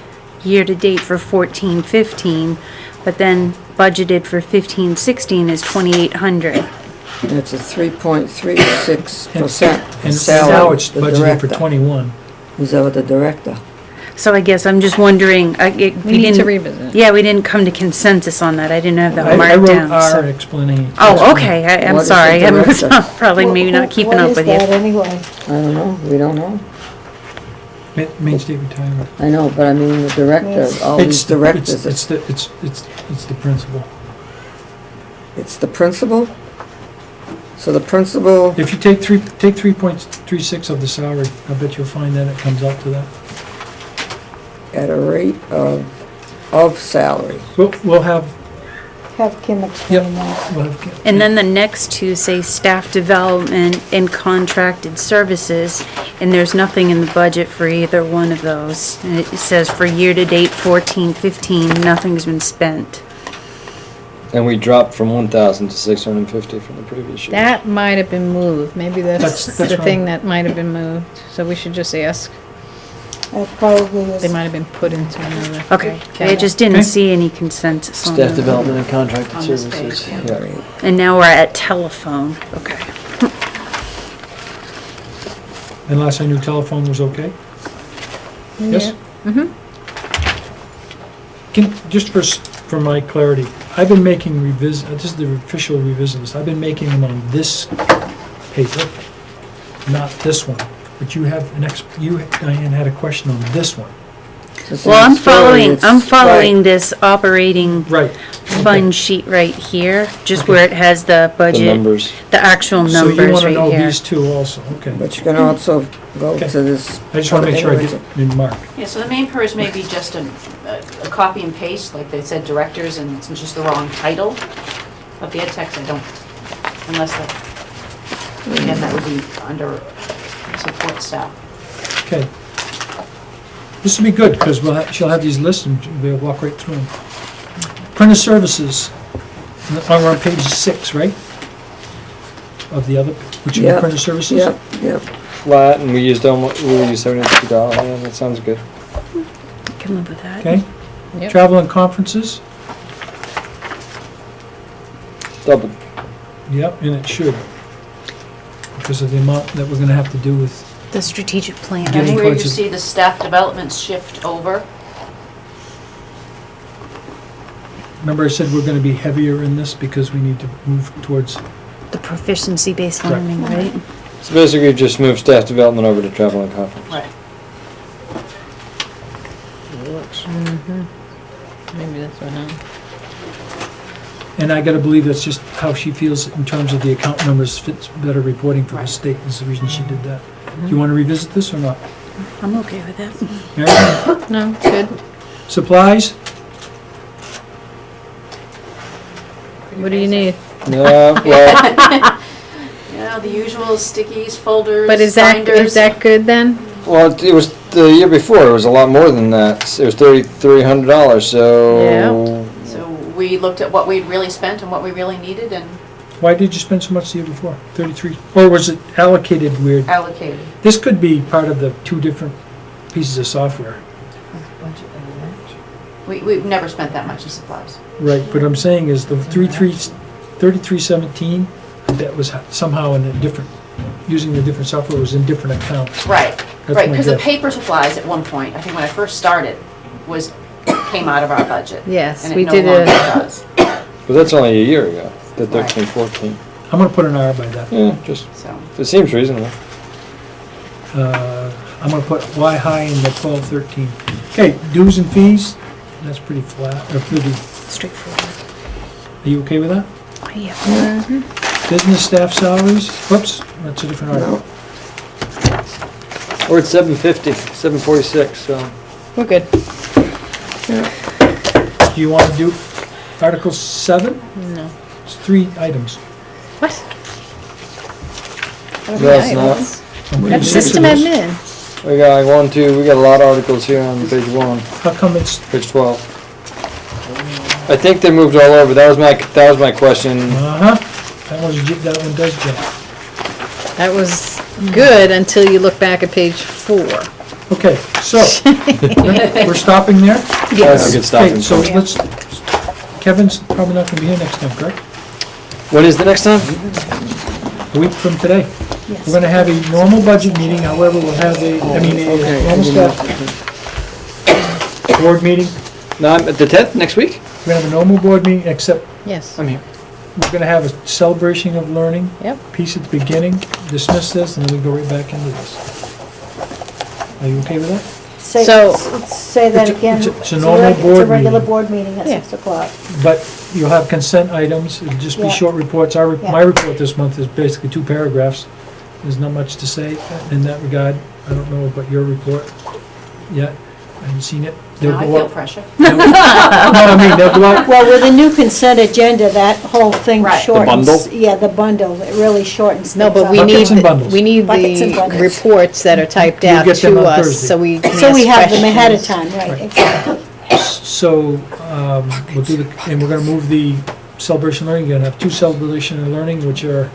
year-to-date for 14-15, but then budgeted for 15-16 is $2,800. It's a 3.36% And now salary. it's the budgeted for director. 21. Who's ever the director? So I guess I'm just wondering, We need to revisit. Yeah, we didn't come to consensus on that. I didn't have that I marked wrote down. R so- explaining. Oh, okay, I'm What is the sorry. I was director? probably maybe not keeping up with What is you. that anyway? I don't know, we don't know. Main State Retirement. I know, but I mean, the director, all these directors, It's the principal. it's the principal? So the principal, If you take 3.36 of the salary, I bet you'll find that it comes out to that. at a rate of salary. We'll have, Have Kim explain that. we'll have. And then the next two say staff development and contracted services, and there's nothing in the budget for either one of those. And it says for year-to-date 14-15, nothing's been spent. and we dropped from 1,000 to 650 from the previous year. That might have been moved. Maybe that's That's the thing wrong. that might have been moved. So we should just ask. That probably They is. might have been put into another. Okay, I category. just didn't Okay. see any consensus on Staff that. development and contracted On this services. page, Yeah. And now we're at telephone, okay. And last I knew telephone was okay? Yes? Mhm. Just for my clarity, I've been making this is the official revisions, I've been making them on this paper, not this one. But you have Diane had a question on this one. Well, I'm Story, following it's- this operating Right. fund sheet right here, just where it has the The budget, numbers. the actual So you numbers wanna right know here. these two also, okay. But you can also go Okay. to this. I just wanna make sure I get it in mark. Yeah, so the main purpose may be just a copy and paste, like they said, directors, and it's just the wrong title. But the ed techs, I don't, unless that, again, that would be under support staff. Okay. This will be good, because she'll have these lists and we'll walk right through them. Printer services, we're on page 6, right? Of the other, which is Yep. printer services? Yep, yep. Flat, and we used $72, yeah, that sounds good. Can live with that. Okay. Yep. Travel and conferences, Double. yep, and it should. Because of the amount that we're gonna have to do with, The strategic plan, That's Getting right? where you towards it. see the staff development shift over. remember I said we're gonna be heavier in this because we need to move towards, The proficiency-based Right. learning, right? So basically, we've just moved staff development over to travel and conference. Right. Maybe that's what happened. and I gotta believe that's just how she feels in terms of the account numbers fits better reporting for the Right. state, is the reason she did that. Do you wanna revisit this or not? I'm okay with that. Mary? No, it's good. Supplies, What do you need? No, well, Yeah, the usual stickies, folders, But is that binders. good then? well, it was the year before, it was a lot more than that. It was $3,300, so. So we looked at what we'd really spent and what we really needed and why did you spend so much the year before? 33, or was it allocated weird? allocated. This could be part of the two different pieces of software. We've never spent that much in supplies. Right, but I'm saying is the 3317, that was somehow in a different, using the different software was in different accounts. Right, That's right, my because the guess. paper supplies at one point, I think when I first started, came out of our budget. Yes, And we it no did longer a, does, But that's only a year ago, the Right. 13, 14. I'm gonna put an R by that. Yeah, just, so. it seems reasonable. I'm gonna put Y high in the 1213. Okay, dues and fees, that's pretty flat, or pretty, Straightforward. are you okay with that? Yeah. Business staff salaries, whoops, that's a different article. Or it's 750, 746, so. we're good. Do you wanna do Article 7? No. It's 3 items. What? No, it's not. I'm That's pretty system sure it is. admin. We got like 1, 2, we got a lot of articles here on page 1, How come it's, page 12. I think they moved all over, that was my question. uh-huh, that one does jump. That was good until you look back at page 4. Okay, so, we're stopping there? That's a good stopping Okay, so point. let's, Kevin's probably not gonna be here next time, correct? When is the next time? A week from today. We're gonna have a normal budget meeting, however, we'll have a normal staff board meeting. No, I'm at the 10th, next week? We're gonna have a normal board meeting, except Yes. I'm here. we're gonna have a celebration of learning. Yep. Piece at the beginning, dismiss this, and then we go right back into this. Are you okay with that? So- Say that again. It's a normal It's a board regular meeting. board meeting at Yeah. 6 o'clock. But you'll have consent items, it'll just be Yeah. short reports. Yeah. My report this month is basically 2 paragraphs. There's not much to say in that regard. I don't know about your report yet. I haven't seen it. They'll Now I go feel out- pressure. No, I mean, they'll go out, Well, with the new consent agenda, that whole thing Right. The shortens. bundle? Yeah, the bundle, it really shortens things No, but up. we Buckets need, and bundles. we need Buckets and the buckets. reports that are typed You'll out get them to on us, Thursday. so we can So we ask have them ahead of questions. time, right, Right. exactly. so, we'll do the, and we're gonna move the celebration learning. You're gonna have 2 celebration and learning, which are,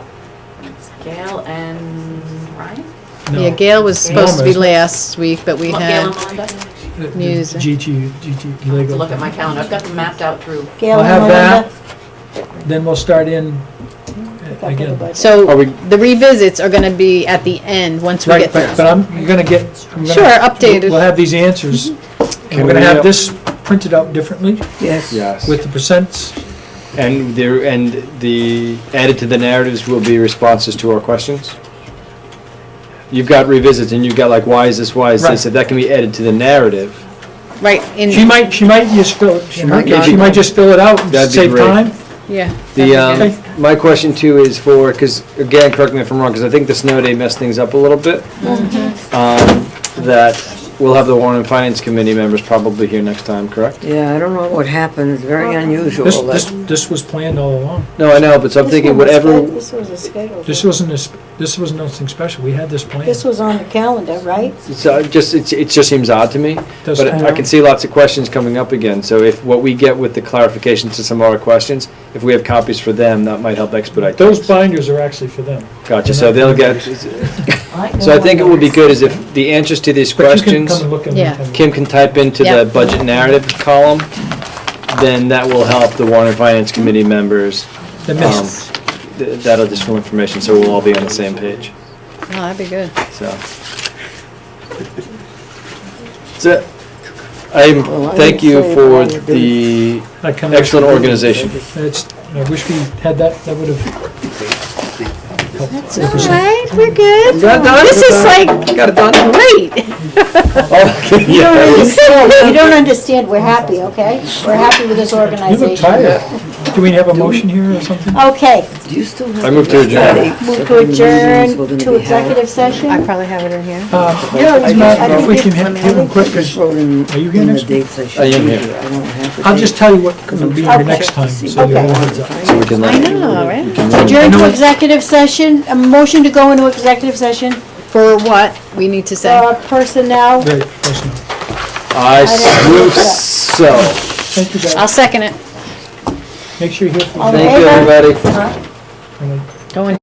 Gail and Ryan? no. Yeah, Gail was supposed to be Norma, isn't it? last week, but we Gail had, and Melinda? The music. GT I'll have Lego. to look at my calendar, I've got them mapped out through. Gail I'll and have Melinda. that. Then we'll start in, Back to the again. budget. so Are we- the revisits are gonna be at the end, once we Right, get but those. I'm gonna get. I'm gonna- Sure, updated. We'll have these answers. And Can we're gonna we, have this printed out differently Yes. Yes. with the percents. And the added to the narratives will be responses to our questions? You've got revisits and you've got like, why is this, Right. if that can be added to the narrative, right, in. She might just fill it, She might not. she might just fill it out and That'd be save great. time. Yeah. The, Okay. my question too is for, because again, correct me if I'm wrong, because I think the snow day messed things up a little bit. That we'll have the Warren and Finance Committee members probably here next time, correct? Yeah, I don't know what happened, it's very unusual. This was planned all along. No, I know, but so I'm thinking whatever, This was a schedule. This was nothing special. We had this planned. This was on the calendar, right? so it just seems odd to me. Does- But I can see lots of questions coming up again, so if what we get with the clarifications to some of our questions, if we have copies for them, that might help expedite Those things. binders are actually for them. Gotcha, so they'll get, so I think it would be good is if the answers to these But you can questions, come and look and Yeah. Kim can type into the Yep. budget narrative column, then that will help the Warren and Finance Committee members. The miss. That additional information, so we'll all be on the same page, Oh, that'd be good. so. That's it. Thank you for the That kind excellent organization. I wish we had that. That would have helped. All right, we're good. Got it done? This is like, Got it done? great. You don't understand, you don't understand, we're happy, okay? We're happy with this You look organization. tired. Do we have a motion here or something? Okay, Do you still have? I move to adjourn. move to adjourn to executive session. I probably have it in here. Yeah, it's not, if we can I have them quick, 'cause Are you here next week? I am here. I'll just tell you what will be here Okay. next time, so you Okay. have a heads up. So we can I let. know, right? Adjourn to executive session, a motion to go into executive session For what we need to say. for personnel. Great, personal. I move so. Thank you, I'll guys. second it. Make sure you hear from All me. in Thank you, favor? everybody. Huh? Going